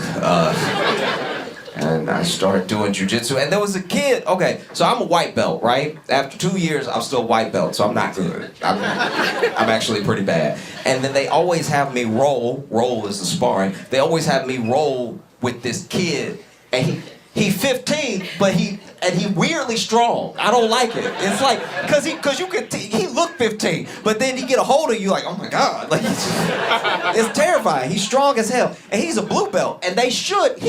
S3: And I started doing jujitsu, and there was a kid. Okay, so I'm a white belt, right? After 2 years, I'm still a white belt, so I'm not good. I'm actually pretty bad. And then they always have me roll. Roll is the sparring. They always have me roll with this kid, and he's 15, but he weirdly strong. I don't like it. It's like, cause you can he looked 15, but then he get a hold of you like, oh my God, like it's terrifying. He's strong as hell, and he's a blue belt, and he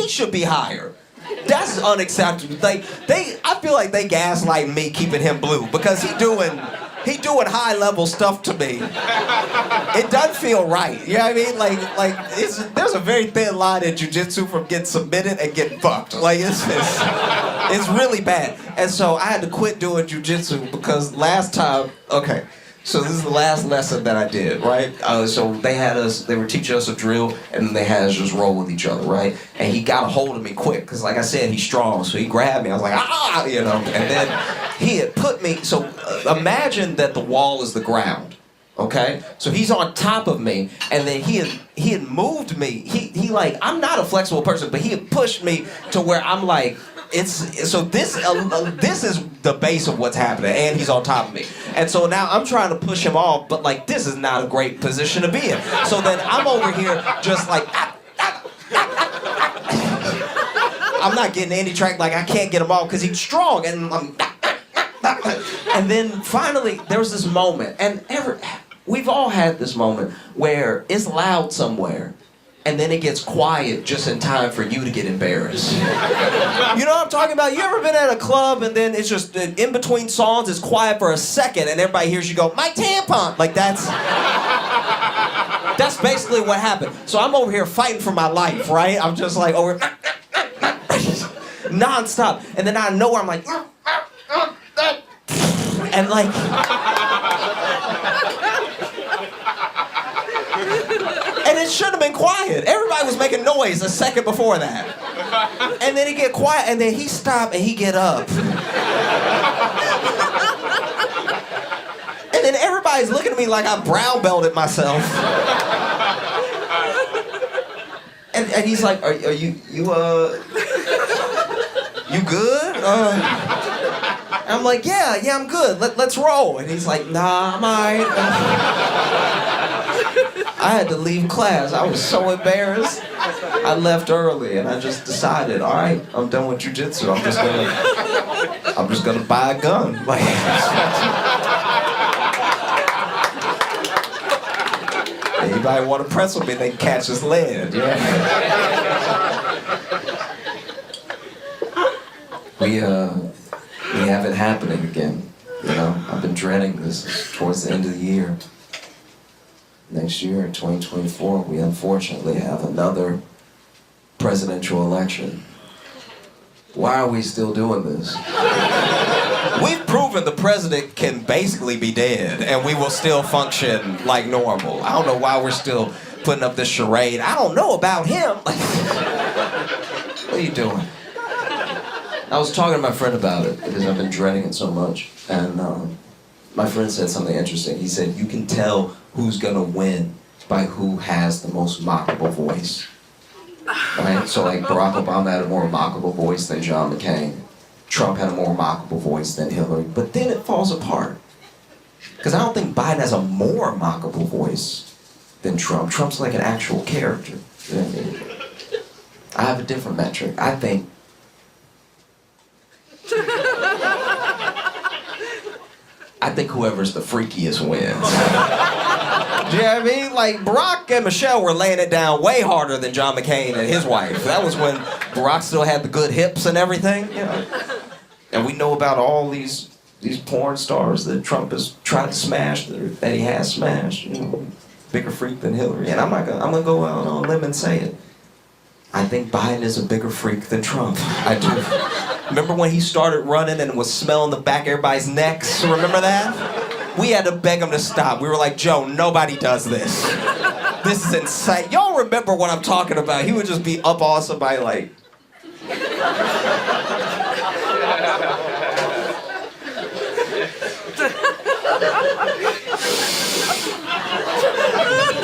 S3: should be higher. That's unacceptable. I feel like they gaslight me keeping him blue, because he doing high level stuff to me. It doesn't feel right. You know what I mean? Like there's a very thin line in jujitsu from getting submitted and getting fucked. Like it's really bad. And so I had to quit doing jujitsu because last time, okay, so this is the last lesson that I did, right? So they were teaching us a drill, and they had us just roll with each other, right? And he got a hold of me quick, because like I said, he's strong, so he grabbed me. I was like, ah, you know, and then he had put me, so imagine that the wall is the ground, okay? So he's on top of me, and then he had moved me. He like, I'm not a flexible person, but he had pushed me to where I'm like, this is the base of what's happening, and he's on top of me. And so now I'm trying to push him off, but like, this is not a great position to be in. So then I'm over here just like, I'm not getting any track, like I can't get him off because he's strong, and and then finally there was this moment, and we've all had this moment where it's loud somewhere, and then it gets quiet just in time for you to get embarrassed. You know what I'm talking about? You ever been at a club and then it's just in between songs, it's quiet for a second, and everybody hears you go, my tampon! Like that's basically what happened. So I'm over here fighting for my life, right? I'm just like over non-stop. And then out of nowhere I'm like, and like, and it should have been quiet. Everybody was making noise a second before that. And then he get quiet, and then he stop and he get up. And then everybody's looking at me like I brown belted myself. And he's like, are you good? I'm like, yeah, I'm good. Let's roll. And he's like, nah, I'm alright. I had to leave class. I was so embarrassed. I left early, and I just decided, all right, I'm done with jujitsu. I'm just gonna buy a gun. Like, Anybody want to press with me, they can catch his lead. Yeah. We have it happening again. You know, I've been dreading this towards the end of the year. Next year, in 2024, we unfortunately have another presidential election. Why are we still doing this? We've proven the president can basically be dead and we will still function like normal. I don't know why we're still putting up this charade. I don't know about him. What are you doing? I was talking to my friend about it because I've been dreading it so much. And my friend said something interesting. He said, you can tell who's gonna win by who has the most mockable voice. Right? So like Barack Obama had a more mockable voice than John McCain. Trump had a more mockable voice than Hillary. But then it falls apart. Because I don't think Biden has a more mockable voice than Trump. Trump's like an actual character. You know what I mean? I have a different metric. I think whoever's the freakiest wins. Do you know what I mean? Like, Barack and Michelle were laying it down way harder than John McCain and his wife. That was when Barack still had the good hips and everything, you know. And we know about all these porn stars that Trump has tried to smash, that he has smashed, you know. Bigger freak than Hillary. And I'm gonna go out on a limb and say it. I think Biden is a bigger freak than Trump. I do. Remember when he started running and was smelling the back of everybody's necks? Remember that? We had to beg him to stop. We were like, Joe, nobody does this. This is insane. Y'all remember what I'm talking about. He would just be up on somebody like...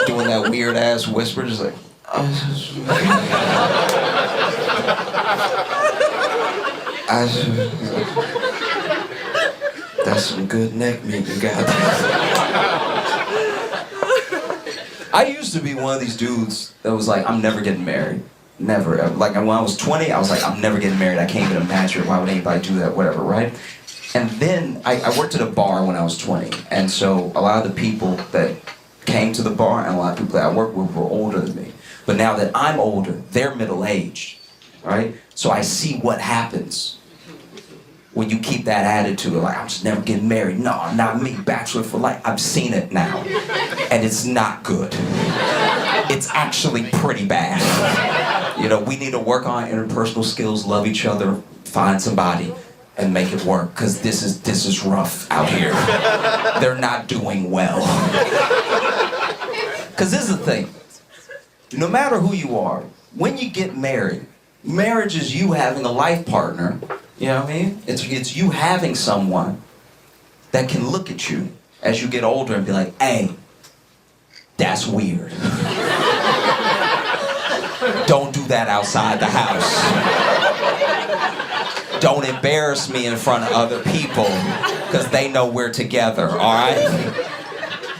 S3: doing that weird ass whisper, just like... That's some good neck meat you got. I used to be one of these dudes that was like, I'm never getting married. Never. Like when I was 20, I was like, I'm never getting married. I can't even imagine. Why would anybody do that? Whatever, right? And then I worked at a bar when I was 20. And so a lot of the people that came to the bar and a lot of people that I worked with were older than me. But now that I'm older, they're middle-aged, right? So I see what happens when you keep that attitude of like, I'm just never getting married. No, not me, bachelor for life. I've seen it now, and it's not good. It's actually pretty bad. You know, we need to work on interpersonal skills, love each other, find somebody, and make it work, because this is rough out here. They're not doing well. Because this is the thing. No matter who you are, when you get married, marriage is you having a life partner. You know what I mean? It's you having someone that can look at you as you get older and be like, hey, that's weird. Don't do that outside the house. Don't embarrass me in front of other people because they know we're together, all right?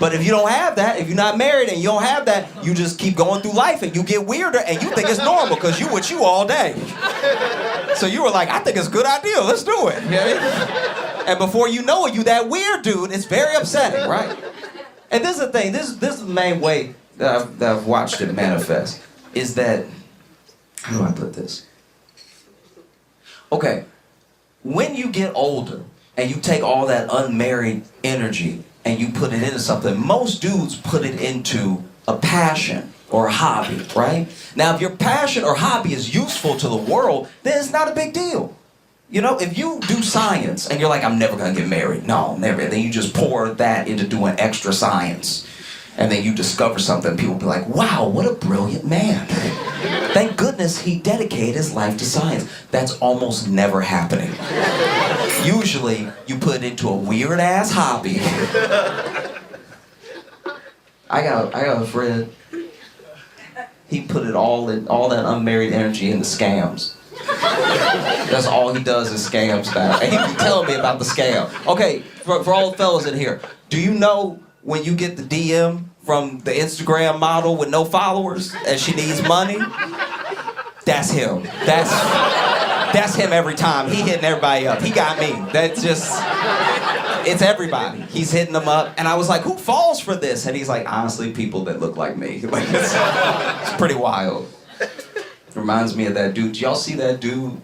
S3: But if you don't have that, if you're not married and you don't have that, you just keep going through life and you get weirder and you think it's normal because you with you all day. So you were like, I think it's a good idea, let's do it. You know what I mean? And before you know it, you that weird dude. It's very upsetting, right? And this is the thing, this is the main way that I've watched it manifest, is that, how do I put this? Okay, when you get older and you take all that unmarried energy and you put it into something, most dudes put it into a passion or a hobby, right? Now, if your passion or hobby is useful to the world, then it's not a big deal. You know, if you do science and you're like, I'm never gonna get married, no, never, and then you just pour that into doing extra science, and then you discover something, people be like, wow, what a brilliant man. Thank goodness he dedicated his life to science. That's almost never happening. Usually, you put it into a weird-ass hobby. I got a friend, he put it all that unmarried energy into scams. That's all he does is scams now. And he be telling me about the scam. Okay, for all the fellas in here, do you know when you get the DM from the Instagram model with no followers and she needs money? That's him. That's him every time. He hitting everybody up. He got me. That's just...
S2: It's everybody. He's hitting them up. And I was like, who falls for this? And he's like, honestly, people that look like me. Like, it's pretty wild. Reminds me of that dude. Did y'all see that dude?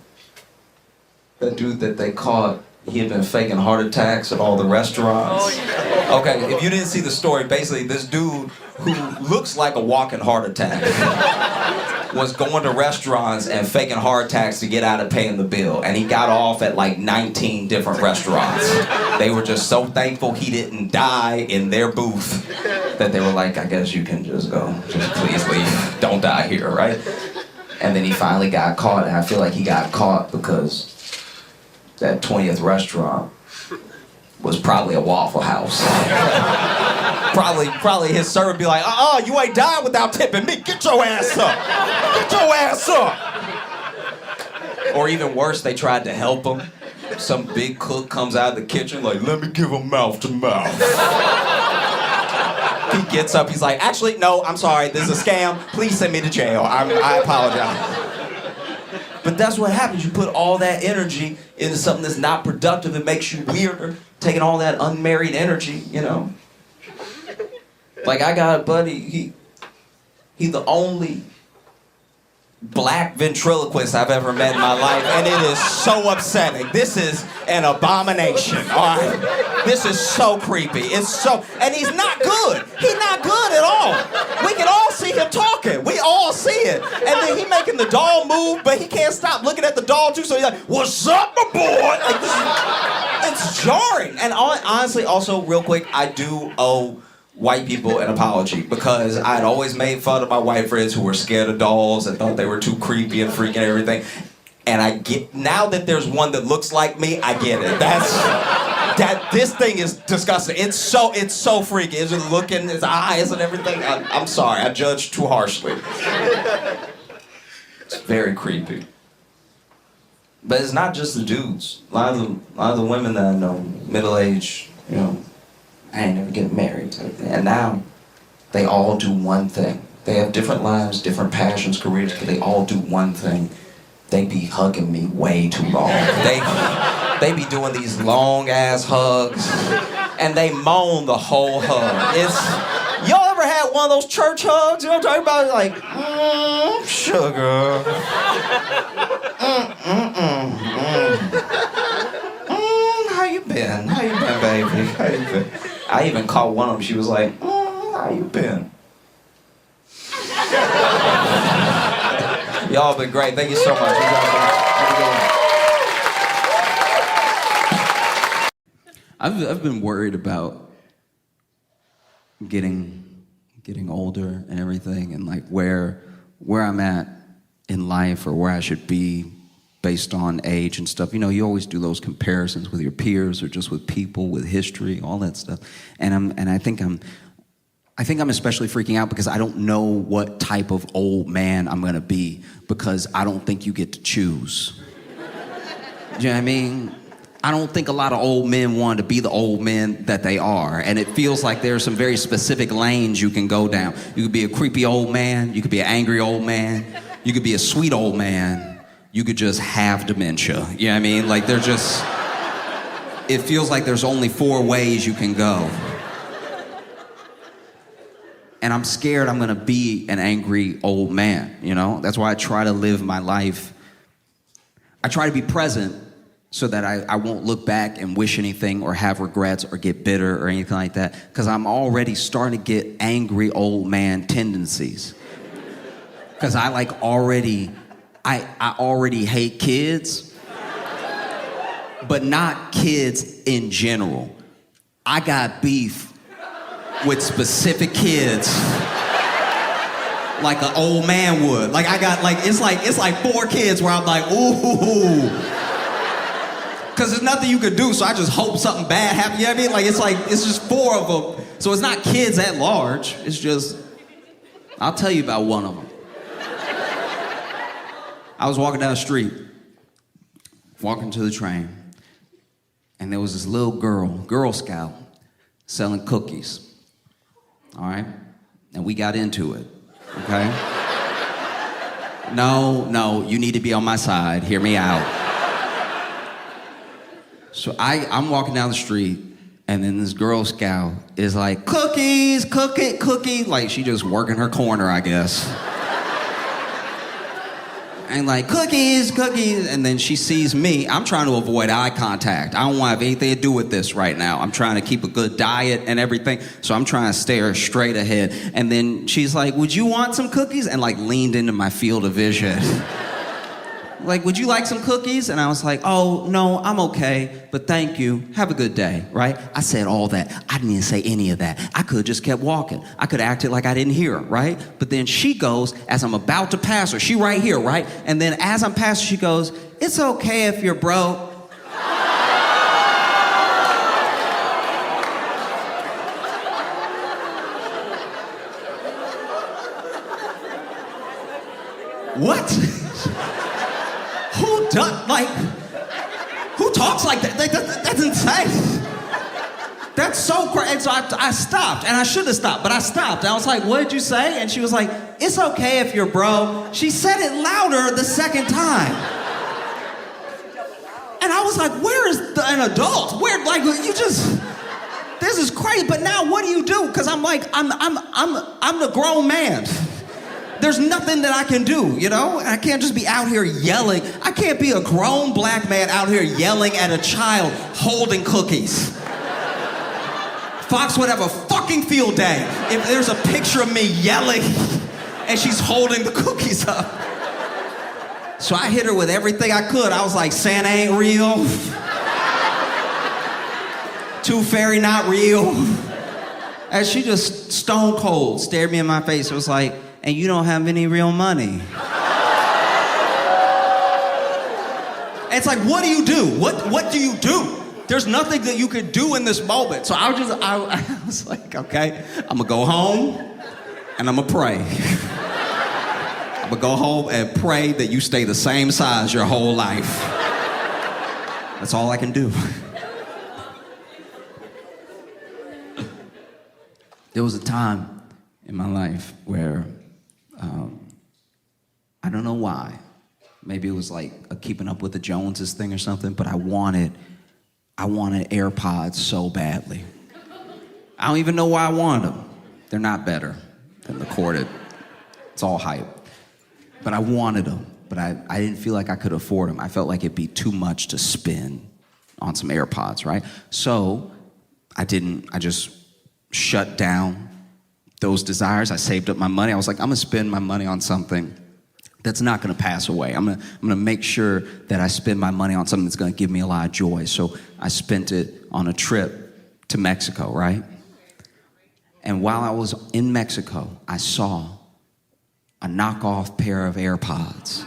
S2: That dude that they caught, he had been faking heart attacks at all the restaurants. Oh, yeah. Okay, if you didn't see the story, basically this dude who looks like a walking heart attack was going to restaurants and faking heart attacks to get out of paying the bill. And he got off at like 19 different restaurants. They were just so thankful he didn't die in their booth that they were like, I guess you can just go. Just please leave. Don't die here, right? And then he finally got caught, and I feel like he got caught because that 20th restaurant was probably a Waffle House. probably his server would be like, you ain't dying without tipping me. Get your ass up. Get your ass up. Or even worse, they tried to help him. Some big cook comes out of the kitchen like, let me give him mouth to mouth. He gets up, he's like, actually, no, I'm sorry, this is a scam. Please send me to jail. I apologize. But that's what happens. You put all that energy into something that's not productive. It makes you weirder. Taking all that unmarried energy, you know. Like, I got a buddy, he's the only black ventriloquist I've ever met in my life, and it is so upsetting. This is an abomination, all right? This is so creepy. It's so, and he's not good. He's not good at all. We can all see him talking. We all see it. And then he making the doll move, but he can't stop looking at the doll too, so he's like, what's up, my boy? Like, it's jarring. And honestly, also, real quick, I do owe white people an apology, because I'd always made fun of my white friends who were scared of dolls and thought they were too creepy and freaky and everything. And I get, now that there's one that looks like me, I get it. This thing is disgusting. It's so freaky. It's just looking, his eyes and everything. I'm sorry, I judged too harshly. It's very creepy. But it's not just the dudes. A lot of the women that I know, middle-aged, you know, I ain't never getting married type thing. And now, they all do one thing. They have different lives, different passions, careers, but they all do one thing. They be hugging me way too long. They be doing these long ass hugs, and they moan the whole hug. Y'all ever had one of those church hugs? You know what I'm talking about? Like, sugar. How you been? How you been, baby? How you been? I even caught one of them. She was like, how you been? Y'all been great. Thank you so much.
S1: I've been worried about getting older and everything, and like where I'm at in life or where I should be based on age and stuff. You know, you always do those comparisons with your peers or just with people, with history, all that stuff. And I think I'm especially freaking out because I don't know what type of old man I'm gonna be, because I don't think you get to choose. Do you know what I mean? I don't think a lot of old men want to be the old men that they are. And it feels like there are some very specific lanes you can go down. You could be a creepy old man, you could be an angry old man, you could be a sweet old man, you could just have dementia. You know what I mean? Like it feels like there's only 4 ways you can go. And I'm scared I'm gonna be an angry old man, you know? That's why I try to live my life. I try to be present so that I won't look back and wish anything or have regrets or get bitter or anything like that, because I'm already starting to get angry old man tendencies. Because I already hate kids, but not kids in general. I got beef with specific kids like an old man would. Like I got it's like 4 kids where I'm like, ooh. Cause there's nothing you could do, so I just hope something bad happens. You know what I mean? It's just 4 of them. So it's not kids at large. It's just, I'll tell you about one of them. I was walking down the street, walking to the train, and there was this little Girl Scout, selling cookies. All right? And we got into it, okay? No, you need to be on my side. Hear me out. So I'm walking down the street,
S2: And then this Girl Scout is like, cookies, cookie. Like, she just working her corner, I guess. And like, cookies. And then she sees me. I'm trying to avoid eye contact. I don't want to have anything to do with this right now. I'm trying to keep a good diet and everything. So I'm trying to stare straight ahead. And then she's like, would you want some cookies? And like leaned into my field of vision. Like, would you like some cookies? And I was like, oh, no, I'm okay, but thank you. Have a good day, right? I said all that. I didn't even say any of that. I could have just kept walking. I could have acted like I didn't hear her, right? But then she goes, as I'm about to pass her, she right here, right? And then as I'm passing, she goes, it's okay if you're broke. What? Who talks like that? That's insane. That's so crazy. And so I stopped, and I should have stopped, but I stopped. I was like, what did you say? And she was like, it's okay if you're broke. She said it louder the second time. And I was like, where is an adult? Where, like, you just, this is crazy. But now what do you do? Because I'm like, I'm the grown man. There's nothing that I can do, you know? I can't just be out here yelling. I can't be a grown black man out here yelling at a child holding cookies. Fox would have a fucking field day if there's a picture of me yelling and she's holding the cookies up. So I hit her with everything I could. I was like, Santa ain't real. Tooth Fairy not real. And she just stone cold stared me in my face. It was like, and you don't have any real money. It's like, what do you do? What do you do? There's nothing that you could do in this moment. So I was like, okay, I'm gonna go home and I'm gonna pray. I'm gonna go home and pray that you stay the same size your whole life. That's all I can do. There was a time in my life where I don't know why. Maybe it was like a Keeping Up with the Joneses thing or something, but I wanted AirPods so badly. I don't even know why I wanted them. They're not better than the corded. It's all hype. But I wanted them, but I didn't feel like I could afford them. I felt like it'd be too much to spend on some AirPods, right? So I just shut down those desires. I saved up my money. I was like, I'm gonna spend my money on something that's not gonna pass away. I'm gonna make sure that I spend my money on something that's gonna give me a lot of joy. So I spent it on a trip to Mexico, right? And while I was in Mexico, I saw a knockoff pair of AirPods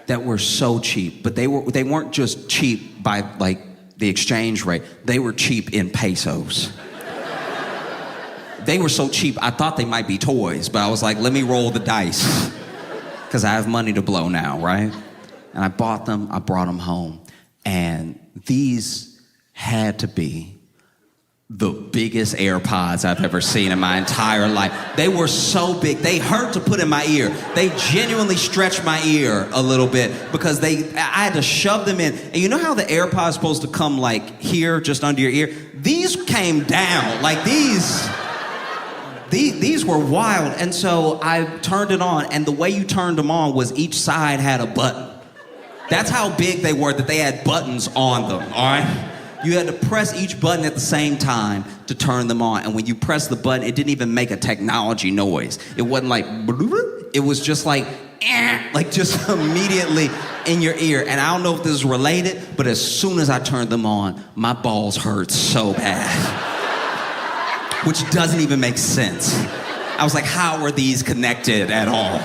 S2: that were so cheap, but they weren't just cheap by like the exchange rate. They were cheap in pesos. They were so cheap, I thought they might be toys, but I was like, let me roll the dice, because I have money to blow now, right? And I bought them, I brought them home, and these had to be the biggest AirPods I've ever seen in my entire life. They were so big, they hurt to put in my ear. They genuinely stretched my ear a little bit because I had to shove them in. And you know how the AirPods is supposed to come like here, just under your ear? These came down, like these were wild. And so I turned it on, and the way you turned them on was each side had a button. That's how big they were, that they had buttons on them, all right? You had to press each button at the same time to turn them on. And when you press the button, it didn't even make a technology noise. It wasn't like, it was just like just immediately in your ear. And I don't know if this is related, but as soon as I turned them on, my balls hurt so bad. Which doesn't even make sense. I was like, how are these connected at all?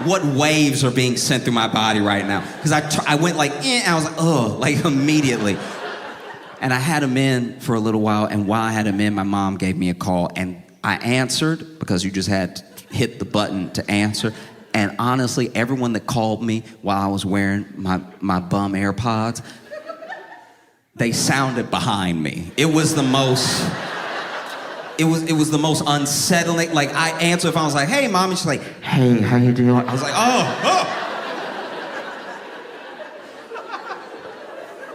S2: What waves are being sent through my body right now? Because I went like, and I was like, ugh, like immediately. And I had him in for a little while, and while I had him in, my mom gave me a call, and I answered because you just had to hit the button to answer. And honestly, everyone that called me while I was wearing my bum AirPods, they sounded behind me. It was the most unsettling. Like, I answered if I was like, hey, mom, and she's like, hey, how you doing? I was like, oh.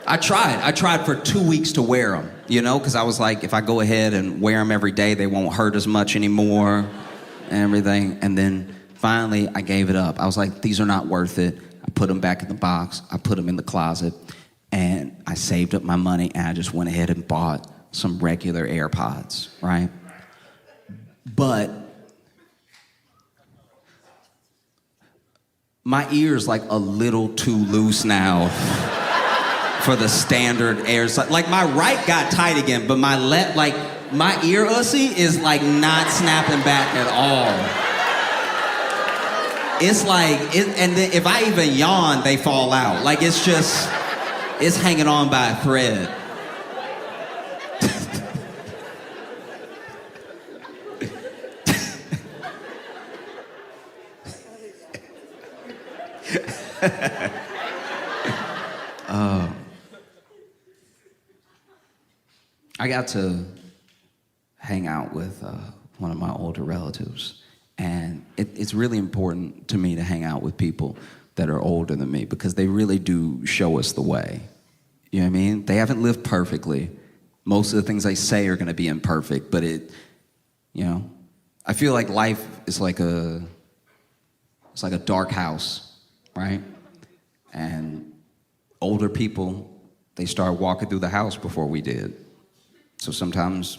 S2: I tried for 2 weeks to wear them, you know, because I was like, if I go ahead and wear them every day, they won't hurt as much anymore and everything. And then finally, I gave it up. I was like, these are not worth it. I put them back in the box. I put them in the closet. And I saved up my money, and I just went ahead and bought some regular AirPods, right? But my ear's like a little too loose now for the standard Airs. Like my right got tight again, but my left, like my ear ussy is like not snapping back at all. It's like, and then if I even yawn, they fall out. Like it's just, it's hanging on by a thread. I got to hang out with one of my older relatives, and it's really important to me to hang out with people that are older than me because they really do show us the way. You know what I mean? They haven't lived perfectly. Most of the things they say are going to be imperfect, but you know, I feel like life is like it's like a dark house, right? And older people, they start walking through the house before we did. So sometimes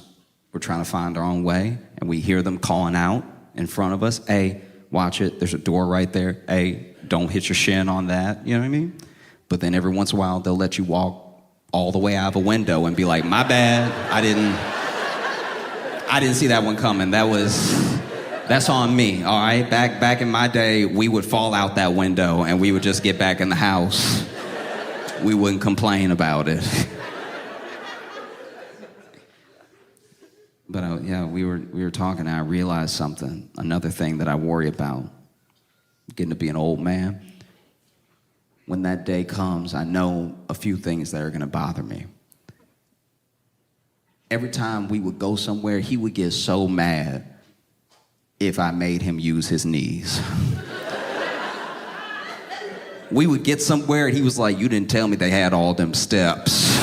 S2: we're trying to find our own way, and we hear them calling out in front of us, hey, watch it, there's a door right there. Hey, don't hit your shin on that, you know what I mean? But then every once in a while, they'll let you walk all the way out of a window and be like, my bad, I didn't see that one coming. That's on me, all right? Back in my day, we would fall out that window and we would just get back in the house. We wouldn't complain about it. But yeah, we were talking and I realized something, another thing that I worry about, getting to be an old man. When that day comes, I know a few things that are gonna bother me. Every time we would go somewhere, he would get so mad if I made him use his knees. We would get somewhere and he was like, you didn't tell me they had all them steps.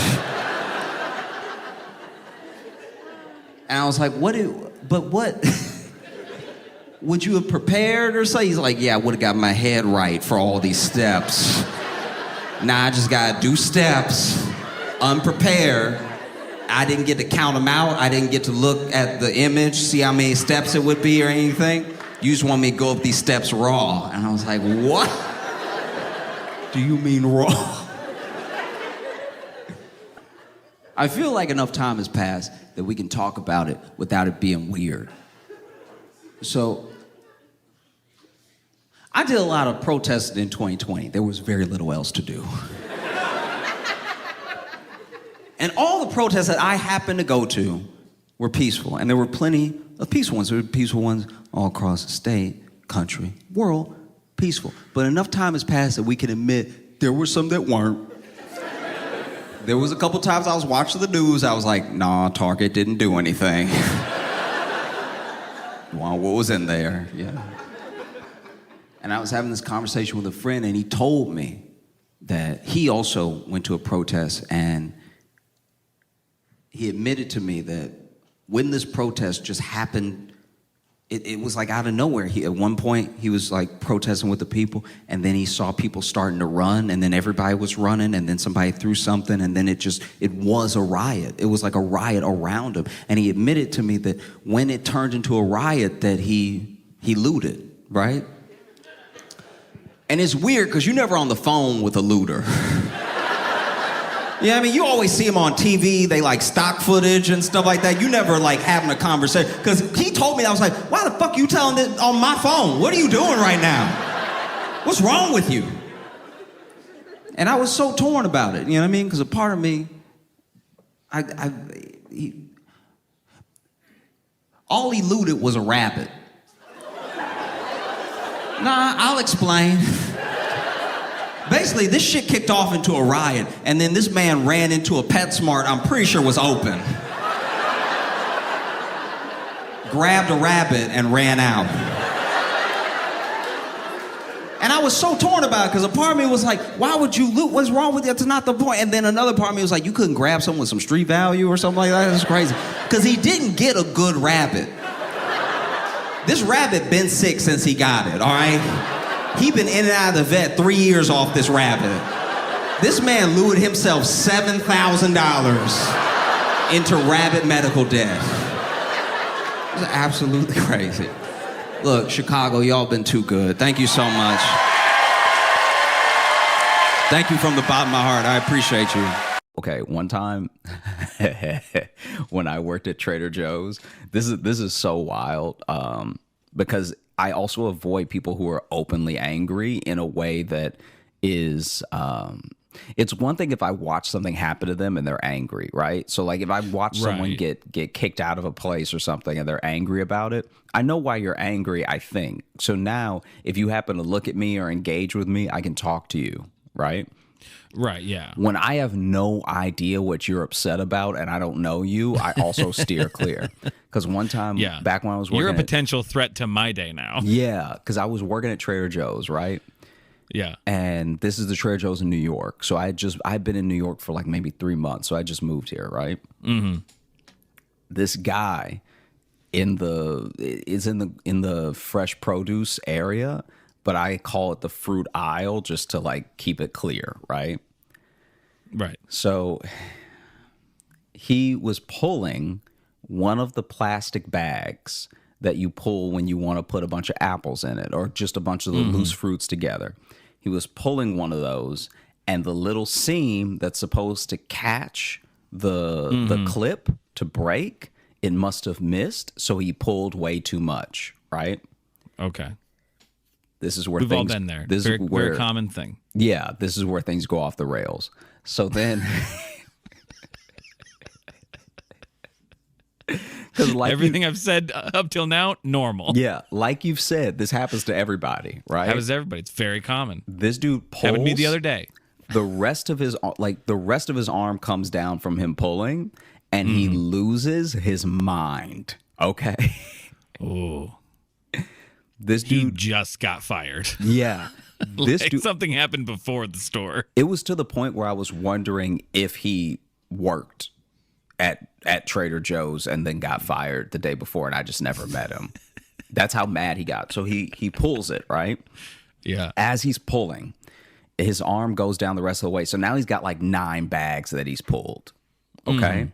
S2: And I was like, what? Would you have prepared or something? He's like, yeah, I would have got my head right for all these steps. Nah, I just gotta do steps, unprepared. I didn't get to count them out. I didn't get to look at the image, see how many steps it would be or anything. You just want me to go up these steps raw. And I was like, what? Do you mean raw? I feel like enough time has passed that we can talk about it without it being weird. So, I did a lot of protesting in 2020. There was very little else to do. And all the protests that I happened to go to were peaceful. And there were plenty of peaceful ones. There were peaceful ones all across the state, country, world, peaceful. But enough time has passed that we can admit there were some that weren't. There was a couple times I was watching the news, I was like, nah, Target didn't do anything. Wow, what was in there? Yeah. And I was having this conversation with a friend, and he told me that he also went to a protest, and he admitted to me that when this protest just happened, it was like out of nowhere. At one point, he was like protesting with the people, and then he saw people starting to run, and then everybody was running, and then somebody threw something, and then it was a riot. It was like a riot around him. And he admitted to me that when it turned into a riot that he looted, right? And it's weird, because you're never on the phone with a looter. Yeah, I mean, you always see them on TV, they like stock footage and stuff like that. You never like having a conversation. Because he told me, I was like, why the fuck are you telling this on my phone? What are you doing right now? What's wrong with you? And I was so torn about it, you know what I mean? Because a part of me, all he looted was a rabbit. Nah, I'll explain. Basically, this shit kicked off into a riot, and then this man ran into a PetSmart I'm pretty sure was open. Grabbed a rabbit and ran out. And I was so torn about it because a part of me was like, why would you loot? What's wrong with you? That's not the point. And then another part of me was like, you couldn't grab someone with some street value or something like that? That's crazy. Because he didn't get a good rabbit. This rabbit been sick since he got it, all right? He been in and out of the vet 3 years off this rabbit. This man lured himself $7,000 into rabbit medical debt. It was absolutely crazy. Look, Chicago, y'all been too good. Thank you so much. Thank you from the bottom of my heart. I appreciate you.
S1: Okay, one time when I worked at Trader Joe's, this is so wild because I also avoid people who are openly angry in a way that is it's one thing if I watch something happen to them and they're angry, right? So like if I watch someone get kicked out of a place or something and they're angry about it, I know why you're angry, I think. So now if you happen to look at me or engage with me, I can talk to you, right?
S4: Right, yeah.
S1: When I have no idea what you're upset about and I don't know you, I also steer clear. Because one time, back when I was working,
S4: you're a potential threat to my day now.
S1: Yeah, because I was working at Trader Joe's, right?
S4: Yeah.
S1: And this is the Trader Joe's in New York. So I'd been in New York for like maybe 3 months. So I just moved here, right? Mm-hmm. This guy is in the fresh produce area, but I call it the fruit aisle just to like keep it clear, right?
S4: Right.
S1: So he was pulling one of the plastic bags that you pull when you want to put a bunch of apples in it or just a bunch of the loose fruits together. He was pulling one of those, and the little seam that's supposed to catch the clip to break, it must have missed, so he pulled way too much, right?
S4: Okay.
S1: This is where
S4: we've all been there.
S1: This
S4: very,
S1: is where,
S4: very common thing.
S1: Yeah, this is where things go off the rails. So then...
S4: Like everything I've said up till now, normal.
S1: Yeah, like you've said, this happens to everybody, right?
S4: Happens to everybody. It's very common.
S1: This dude pulls.
S4: Happened to me the other day.
S1: The rest of his arm comes down from him pulling, and he loses his mind. Okay.
S4: Oh.
S1: This dude
S4: he just got fired.
S1: Yeah. This
S4: like
S1: dude,
S4: something happened before the store.
S1: It was to the point where I was wondering if he worked at Trader Joe's and then got fired the day before, and I just never met him. That's how mad he got. So he pulls it, right?
S4: Yeah.
S1: As he's pulling, his arm goes down the rest of the way. So now he's got like 9 bags that he's pulled. Okay.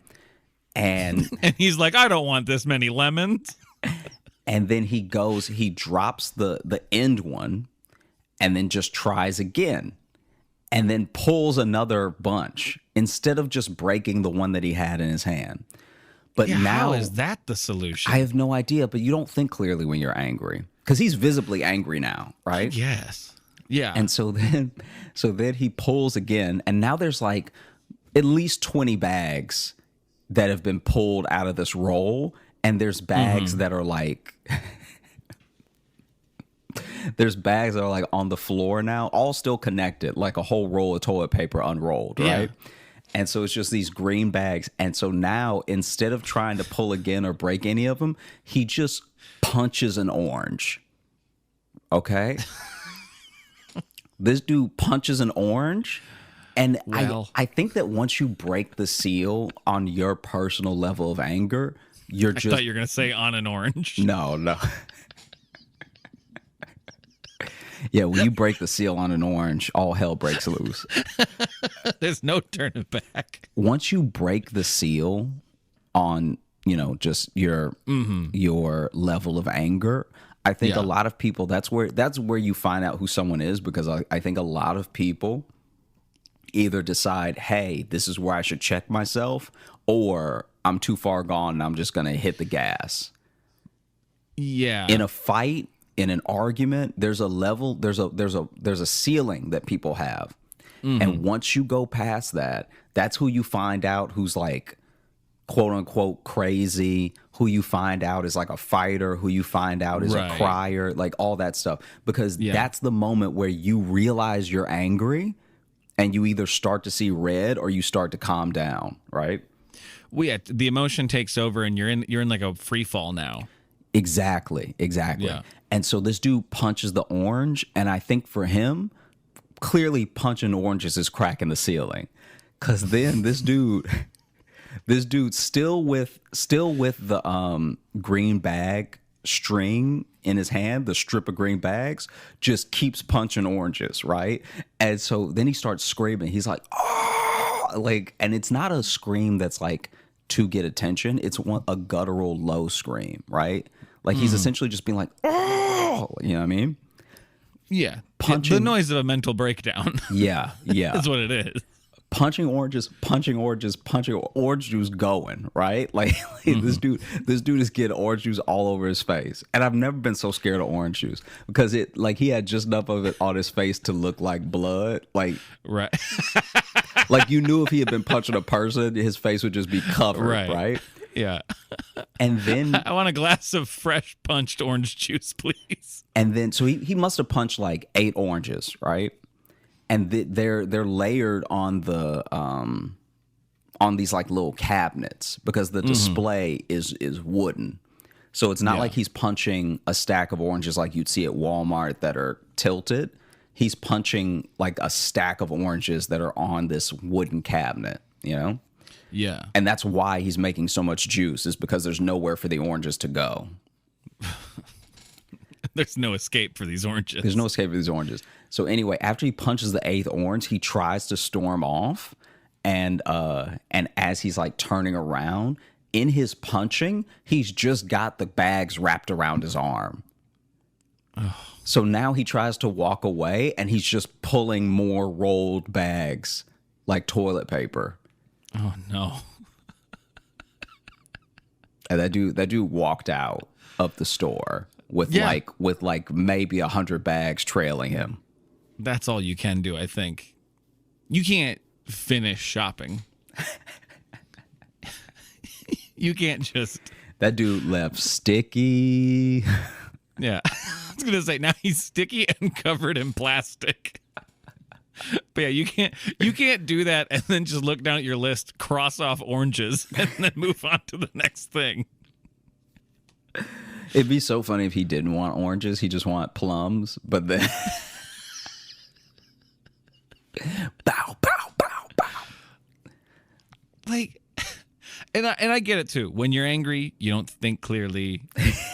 S1: And
S4: he's like, I don't want this many lemons.
S1: And then he drops the end one and then just tries again. And then pulls another bunch instead of just breaking the one that he had in his hand. But now,
S4: how is that the solution?
S1: I have no idea, but you don't think clearly when you're angry. Because he's visibly angry now, right?
S4: Yes. Yeah.
S1: And so then he pulls again, and now there's like at least 20 bags that have been pulled out of this roll, and there's bags that are like... There's bags that are like on the floor now, all still connected, like a whole roll of toilet paper unrolled, right? Yeah. And so it's just these green bags. And so now, instead of trying to pull again or break any of them, he just punches an orange. Okay? This dude punches an orange. And I think that once you break the seal on your personal level of anger, I
S4: thought you were going to say on an orange.
S1: No. Yeah, when you break the seal on an orange, all hell breaks loose.
S4: There's no turning back.
S1: Once you break the seal on, just your level of anger, I think a lot of people, that's where you find out who someone is, because I think a lot of people either decide, hey, this is where I should check myself, or I'm too far gone and I'm just going to hit the gas.
S4: Yeah.
S1: In a fight, in an argument, there's a level, there's a ceiling that people have. And once you go past that, that's who you find out who's like, quote unquote, crazy, who you find out is like a fighter, who you find out is a crier, like all that stuff. Because that's the moment where you realize you're angry and you either start to see red or you start to calm down, right?
S4: The emotion takes over and you're in like a free fall now.
S1: Exactly.
S4: Yeah.
S1: And so this dude punches the orange, and I think for him, clearly punching oranges is cracking the ceiling. Cause then this dude still with the green bag string in his hand, the strip of green bags, just keeps punching oranges, right? And so then he starts screaming. He's like, oh, like, and it's not a scream that's like to get attention. It's a guttural low scream, right? Like he's essentially just being like, oh, you know what I mean?
S4: Yeah.
S1: Punching
S4: The noise of a mental breakdown.
S1: Yeah.
S4: That's what it is.
S1: Punching oranges, orange juice going, right? Like this dude is getting orange juice all over his face. And I've never been so scared of orange juice because it like he had just enough of it on his face to look like blood. Like
S4: Right.
S1: like you knew if he had been punching a person, his face would just be covered, right?
S4: Yeah.
S1: And then
S4: I want a glass of fresh punched orange juice, please.
S1: and then so he must have punched like 8 oranges, right? And they're layered on the on these like little cabinets because the display is wooden. So it's not like he's punching a stack of oranges like you'd see at Walmart that are tilted. He's punching like a stack of oranges that are on this wooden cabinet, you know?
S4: Yeah.
S1: And that's why he's making so much juice is because there's nowhere for the oranges to go.
S4: There's no escape for these oranges.
S1: There's no escape for these oranges. So anyway, after he punches the 8th orange, he tries to storm off, and as he's like turning around, in his punching, he's just got the bags wrapped around his arm. So now he tries to walk away, and he's just pulling more rolled bags like toilet paper.
S4: Oh no.
S1: And that dude walked out of the store with like maybe 100 bags trailing him.
S4: That's all you can do, I think. You can't finish shopping. You can't just...
S1: That dude left sticky.
S4: Yeah. I was going to say, now he's sticky and covered in plastic. But yeah, you can't do that and then just look down at your list, cross off oranges, and then move on to the next thing.
S1: It'd be so funny if he didn't want oranges. He just want plums. But then... bow, bow, bow, bow.
S4: Like... And I get it too. When you're angry, you don't think clearly.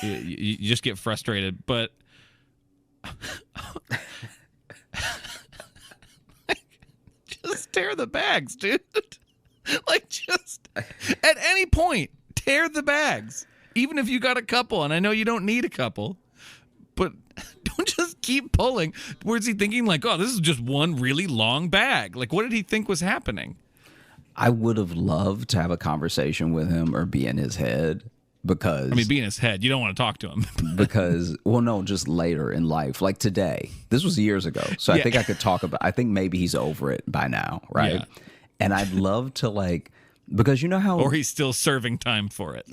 S4: You just get frustrated. But just tear the bags, dude. Like just at any point, tear the bags. Even if you got a couple, and I know you don't need a couple, but don't just keep pulling. Where's he thinking like, oh, this is just one really long bag? Like, what did he think was happening?
S1: I would have loved to have a conversation with him or be in his head because...
S4: I mean, be in his head. You don't want to talk to him.
S1: Because, well, no, just later in life. Like today. This was years ago. So I think I could talk about... I think maybe he's over it by now, right?
S4: Yeah.
S1: And I'd love to like... Because you know how...
S4: Or he's still serving time for it.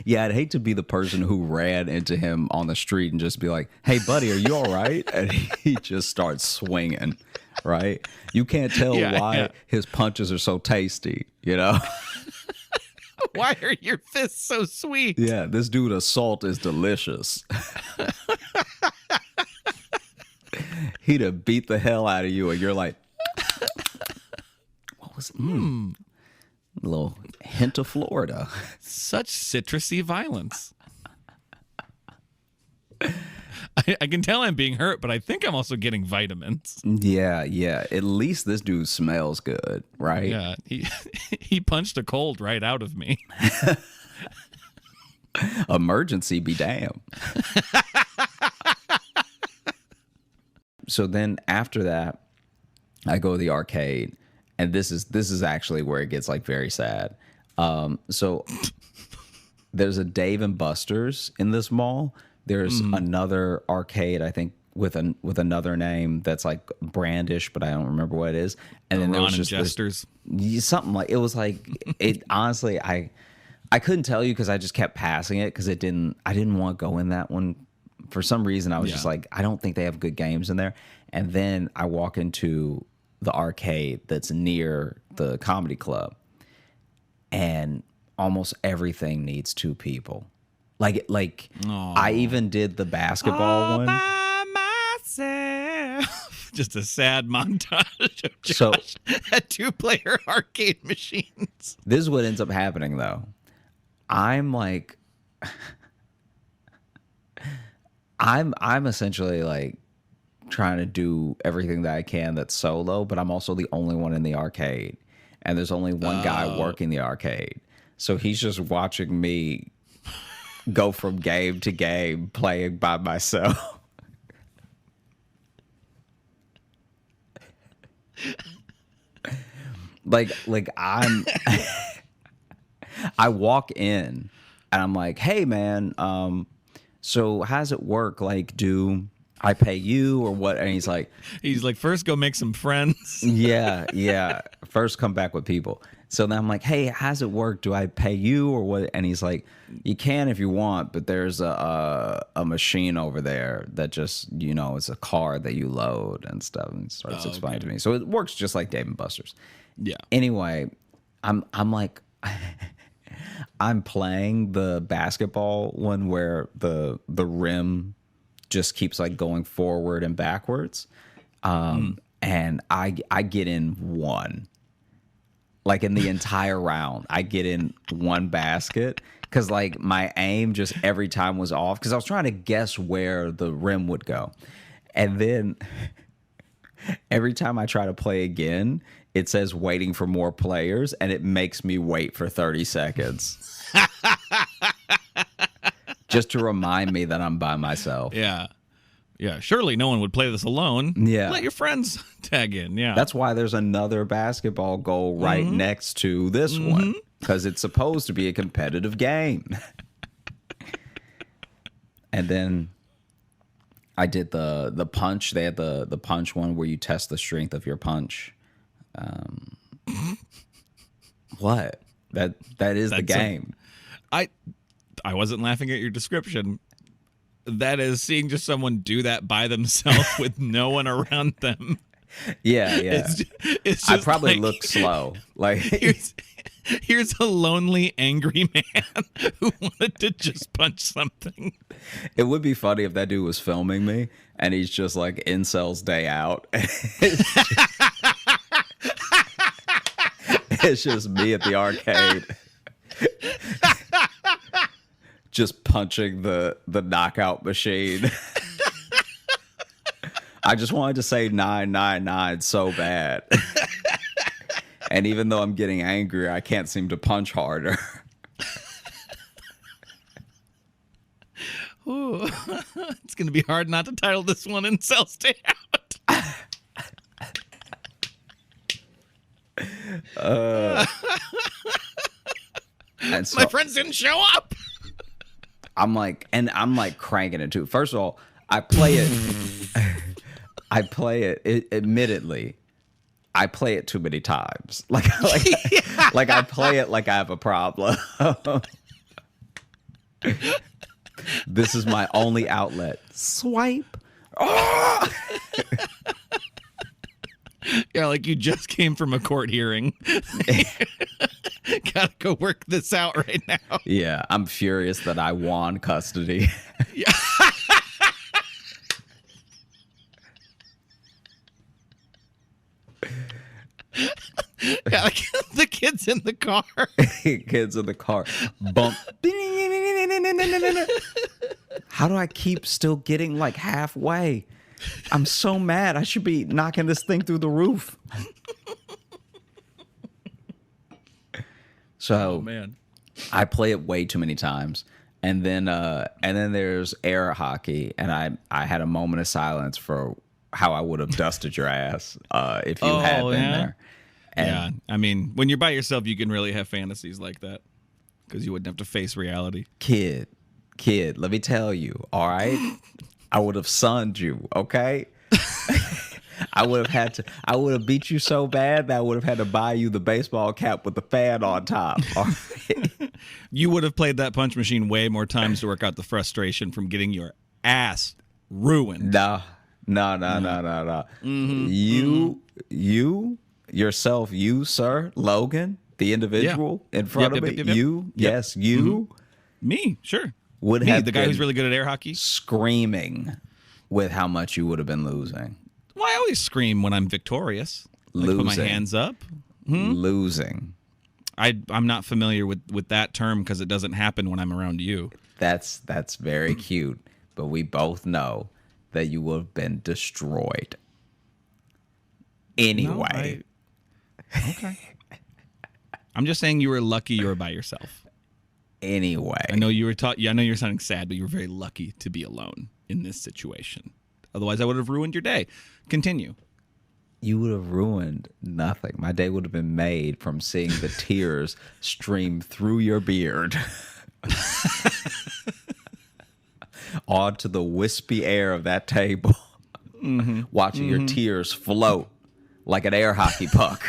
S1: Yeah, I'd hate to be the person who ran into him on the street and just be like, hey, buddy, are you all right? And he just starts swinging, right? You can't tell why his punches are so tasty, you know?
S4: Why are your fists so sweet?
S1: Yeah, this dude assault is delicious. He'd have beat the hell out of you and you're like, what was it? A little hint of Florida.
S4: Such citrusy violence. I can tell I'm being hurt, but I think I'm also getting vitamins.
S1: Yeah. At least this dude smells good, right?
S4: Yeah, he punched a cold right out of me.
S1: Emergency be damned. So then after that, I go to the arcade, and this is actually where it gets like very sad. So there's a Dave and Buster's in this mall. There's another arcade, I think, with another name that's like brandish, but I don't remember what it is. And then there was just
S4: Jesters.
S1: something like it was like it. Honestly, I couldn't tell you because I just kept passing it because I didn't want to go in that one for some reason. I was just like, I don't think they have good games in there. And then I walk into the arcade that's near the comedy club, and
S2: almost everything needs two people. Like
S4: Aw.
S2: I even did the basketball one.
S4: By myself. Just a sad montage of
S2: So-
S4: Josh at 2-player arcade machines.
S2: This is what ends up happening though. I'm like I'm essentially like trying to do everything that I can that's solo, but I'm also the only one in the arcade. And there's only one guy working the arcade. So he's just watching me go from game to game playing by myself. like I'm I walk in and I'm like, "Hey man, so how does it work? Like, do I pay you or what?" And he's like,
S4: First go make some friends.
S2: yeah. First come back with people. So then I'm like, "Hey, how's it work? Do I pay you or what?" And he's like, "You can if you want, but there's a machine over there that just, it's a card that you load and stuff." And he starts explaining to me. So it works just like Dave and Buster's.
S4: Yeah.
S2: Anyway, I'm like I'm playing the basketball one where the rim just keeps like going forward and backwards. And I get in one. Like in the entire round, I get in one basket because like my aim just every time was off because I was trying to guess where the rim would go. And then every time I try to play again, it says waiting for more players and it makes me wait for 30 seconds. Just to remind me that I'm by myself.
S4: Yeah. Yeah. Surely no one would play this alone.
S2: Yeah.
S4: Let your friends tag in. Yeah.
S2: That's why there's another basketball goal right next to this one, because it's supposed to be a competitive game. And then I did the punch. They had the punch one where you test the strength of your punch. What? That is the game.
S4: I wasn't laughing at your description. That is seeing just someone do that by themselves with no one around them.
S2: Yeah.
S4: It's just
S2: I probably
S4: like,
S2: look slow. Like
S4: here's a lonely, angry man who wanted to just punch something.
S2: it would be funny if that dude was filming me and he's just like Incel's Day Out. It's just me at the arcade. Just punching the knockout machine. I just wanted to say 999 so bad. And even though I'm getting angry, I can't seem to punch harder.
S4: Ooh. It's going to be hard not to title this one Incel Stay Out.
S2: And so
S4: My friends didn't show up.
S2: I'm like cranking it too. First of all, I play it. Admittedly, I play it too many times. Like I play it like I have a problem. This is my only outlet. Swipe. Oh!
S4: Yeah, like you just came from a court hearing. Gotta go work this out right now.
S2: Yeah, I'm furious that I won custody.
S4: Yeah. Yeah, like the kids in the car.
S2: Kids in the car. Bump. How do I keep still getting like halfway? I'm so mad. I should be knocking this thing through the roof. So,
S4: Oh man.
S2: I play it way too many times. And then there's air hockey, and I had a moment of silence for how I would have dusted your ass if you had been there. And
S4: Yeah, I mean, when you're by yourself, you can really have fantasies like that because you wouldn't have to face reality.
S2: kid, let me tell you, all right? I would have sunned you, okay? I would have beat you so bad that I would have had to buy you the baseball cap with the fan on top. All right?
S4: You would have played that punch machine way more times to work out the frustration from getting your ass ruined.
S2: No. You, yourself, you, sir, Logan,
S1: the individual in front of me,
S4: Yep.
S1: you, yes, you
S4: Me, sure.
S1: would
S4: Me,
S1: have
S4: the guy
S1: been
S4: who's really good at air hockey.
S1: screaming with how much you would have been losing.
S4: Well, I always scream when I'm victorious. Like, put my
S1: Losing.
S4: hands up.
S1: Losing.
S4: I'm not familiar with that term because it doesn't happen when I'm around you.
S1: That's very cute, but we both know that you would have been destroyed. Anyway.
S4: Okay. I'm just saying you were lucky you were by yourself.
S1: Anyway.
S4: I know you were I know you're sounding sad, but you were very lucky to be alone in this situation. Otherwise, I would have ruined your day. Continue.
S1: You would have ruined nothing. My day would have been made from seeing the tears stream through your beard onto the wispy air of that table, watching your tears float like an air hockey puck.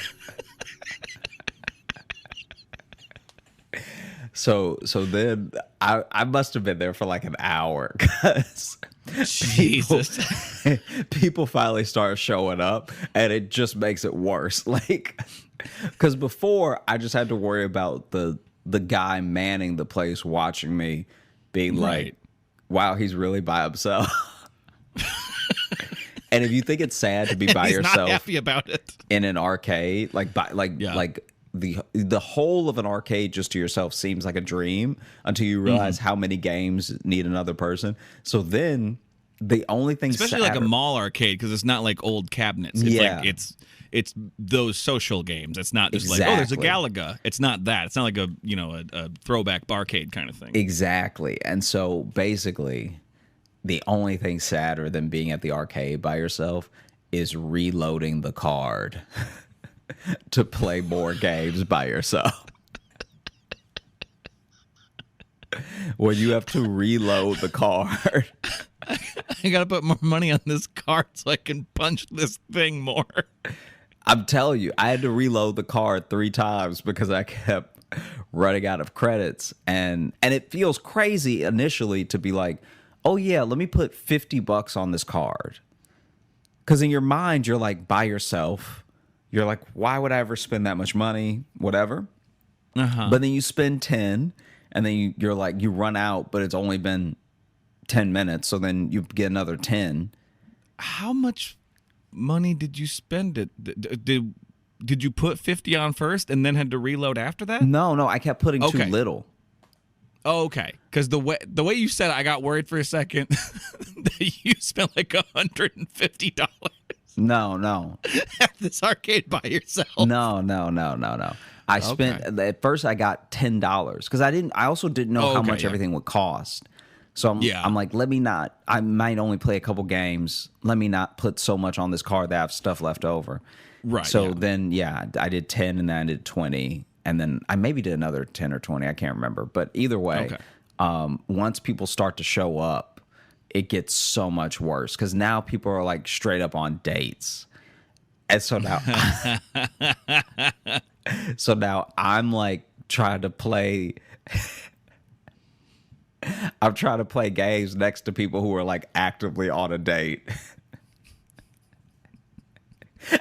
S1: So then I must have been there for like an hour because
S4: Jesus.
S1: people finally start showing up and it just makes it worse. Like, because before I just had to worry about the guy manning the place watching me being like,
S4: Right.
S1: wow, he's really by himself. And if you think it's sad to be by
S4: He's
S1: yourself
S4: not happy about it.
S1: in an arcade, like the whole of an arcade just to yourself seems like a dream until you realize how many games need another person. So then the only thing,
S4: Especially like a mall arcade, because it's not like old cabinets. It's like it's those social games. It's not just like, oh, there's a
S1: Exactly.
S4: Galaga. It's not that. It's not like a throwback barcade kind of thing.
S1: Exactly. And so basically, the only thing sadder than being at the arcade by yourself is reloading the card to play more games by yourself. When you have to reload the card.
S4: I gotta put more money on this card so I can punch this thing more.
S1: I'm telling you, I had to reload the card 3 times because I kept running out of credits. And it feels crazy initially to be like, oh yeah, let me put $50 on this card. Because in your mind, you're like by yourself. You're like, why would I ever spend that much money? Whatever. But then you spend 10 and then you're like, you run out, but it's only been 10 minutes. So then you get another 10.
S4: How much money did you spend it? Did you put 50 on first and then had to reload after that?
S1: No, I kept putting too
S4: Okay.
S1: little.
S4: Oh, okay. Because the way you said it, I got worried for a second that you spent like $150
S1: No.
S4: at this arcade by yourself.
S1: No. I spent at first I got $10 because I also didn't know how much everything would cost. So I'm like, I might only play a couple games. Let me not put so much on this card that I have stuff left over.
S4: Right.
S1: So then I did 10 and then I did 20 and then I maybe did another 10 or 20. I can't remember. But either way, once people start to show up, it gets so much worse because now people are like straight up on dates. And so now, I'm like trying to play. I'm trying to play games next to people who are like actively on a date.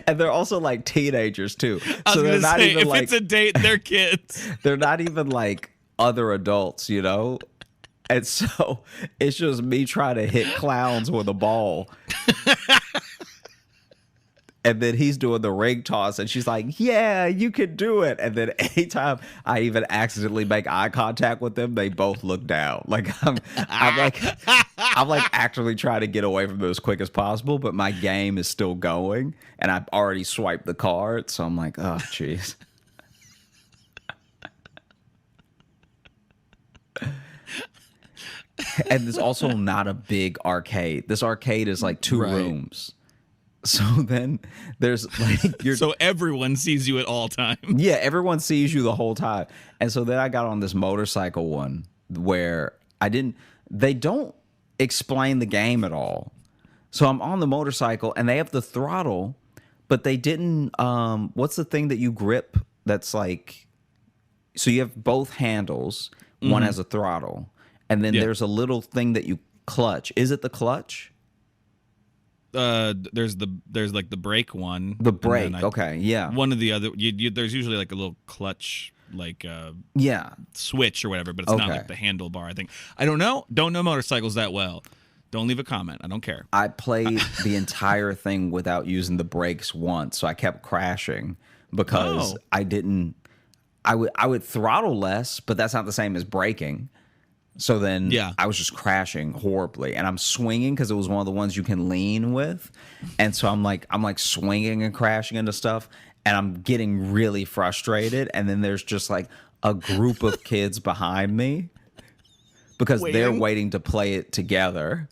S1: And they're also like teenagers too.
S4: I was
S1: So they're
S4: gonna
S1: not
S4: say,
S1: even
S4: if
S1: like
S4: it's a date, they're kids.
S1: they're not even like other adults, you know? And so it's just me trying to hit clowns with a ball. And then he's doing the ring toss and she's like, yeah, you can do it. And then anytime I even accidentally make eye contact with them, they both look down. Like I'm like actively trying to get away from them as quick as possible, but my game is still going and I've already swiped the card. So I'm like, oh, jeez. And there's also not a big arcade. This arcade is like 2 rooms. So then there's like
S4: So everyone sees you at all times.
S1: yeah, everyone sees you the whole time. And so then I got on this motorcycle one where they don't explain the game at all. So I'm on the motorcycle and they have the throttle, but they didn't what's the thing that you grip that's like, so you have both handles, one has a throttle, and then there's a little thing that you clutch. Is it the clutch?
S4: there's like the brake one.
S1: The
S4: and
S1: brake.
S4: then
S1: Okay. Yeah.
S4: One of the other. There's usually like a little clutch, like
S1: Yeah.
S4: switch or whatever, but it's not
S1: Okay.
S4: like the handlebar. I think. I don't know. Don't know motorcycles that well. Don't leave a comment. I don't care.
S1: I played the entire thing without using the brakes once, so I kept crashing because
S4: Oh.
S1: I didn't. I would throttle less, but that's not the same as braking. So then
S4: Yeah.
S1: I was just crashing horribly, and I'm swinging because it was one of the ones you can lean with, and so I'm like swinging and crashing into stuff, and I'm getting really frustrated. And then there's just like a group of kids behind me because they're waiting to play it together.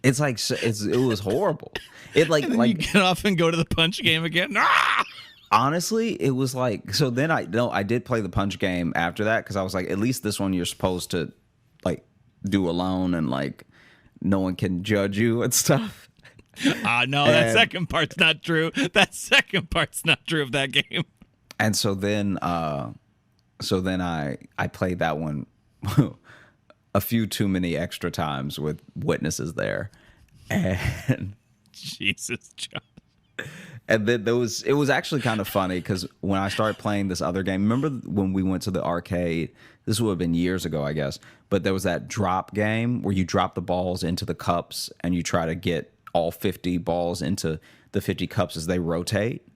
S1: It's like it was horrible. It like
S4: And then you get off and go to the punch game again. Ah!
S1: honestly, it was like so. Then I did play the punch game after that because I was like, at least this one you're supposed to like do alone and like no one can judge you and stuff.
S4: No, that second part's not true. That second part's not true of that game.
S1: And so then I played that one a few too many extra times with witnesses there, and
S4: Jesus, John.
S1: and then it was actually kind of funny because when I started playing this other game, remember when we went to the arcade? This would have been years ago, I guess. But there was that drop game where you drop the balls into the cups and you try to get all 50 balls into the 50 cups as they rotate.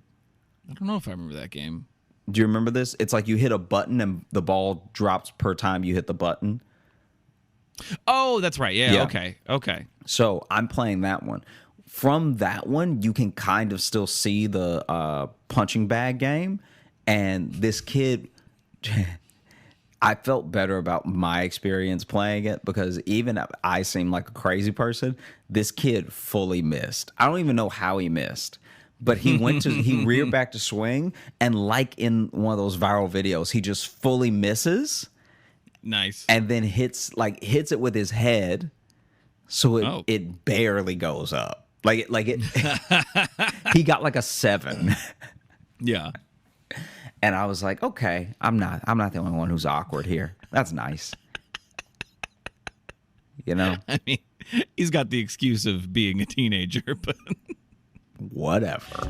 S4: I don't know if I remember that game.
S1: Do you remember this? It's like you hit a button and the ball drops per time you hit the button.
S4: Oh, that's right. Yeah.
S1: Yeah.
S4: Okay.
S1: So I'm playing that one. From that one, you can kind of still see the punching bag game. And this kid, I felt better about my experience playing it because even if I seem like a crazy person, this kid fully missed. I don't even know how he missed. But he reared back to swing, and like in one of those viral videos, he just fully misses.
S4: Nice.
S1: And then hits it with his head, so it barely goes up. Like it he got like a 7.
S4: Yeah.
S1: And I was like, okay, I'm not the only one who's awkward here. That's nice. You know?
S4: I mean, he's got the excuse of being a teenager, but
S1: Whatever.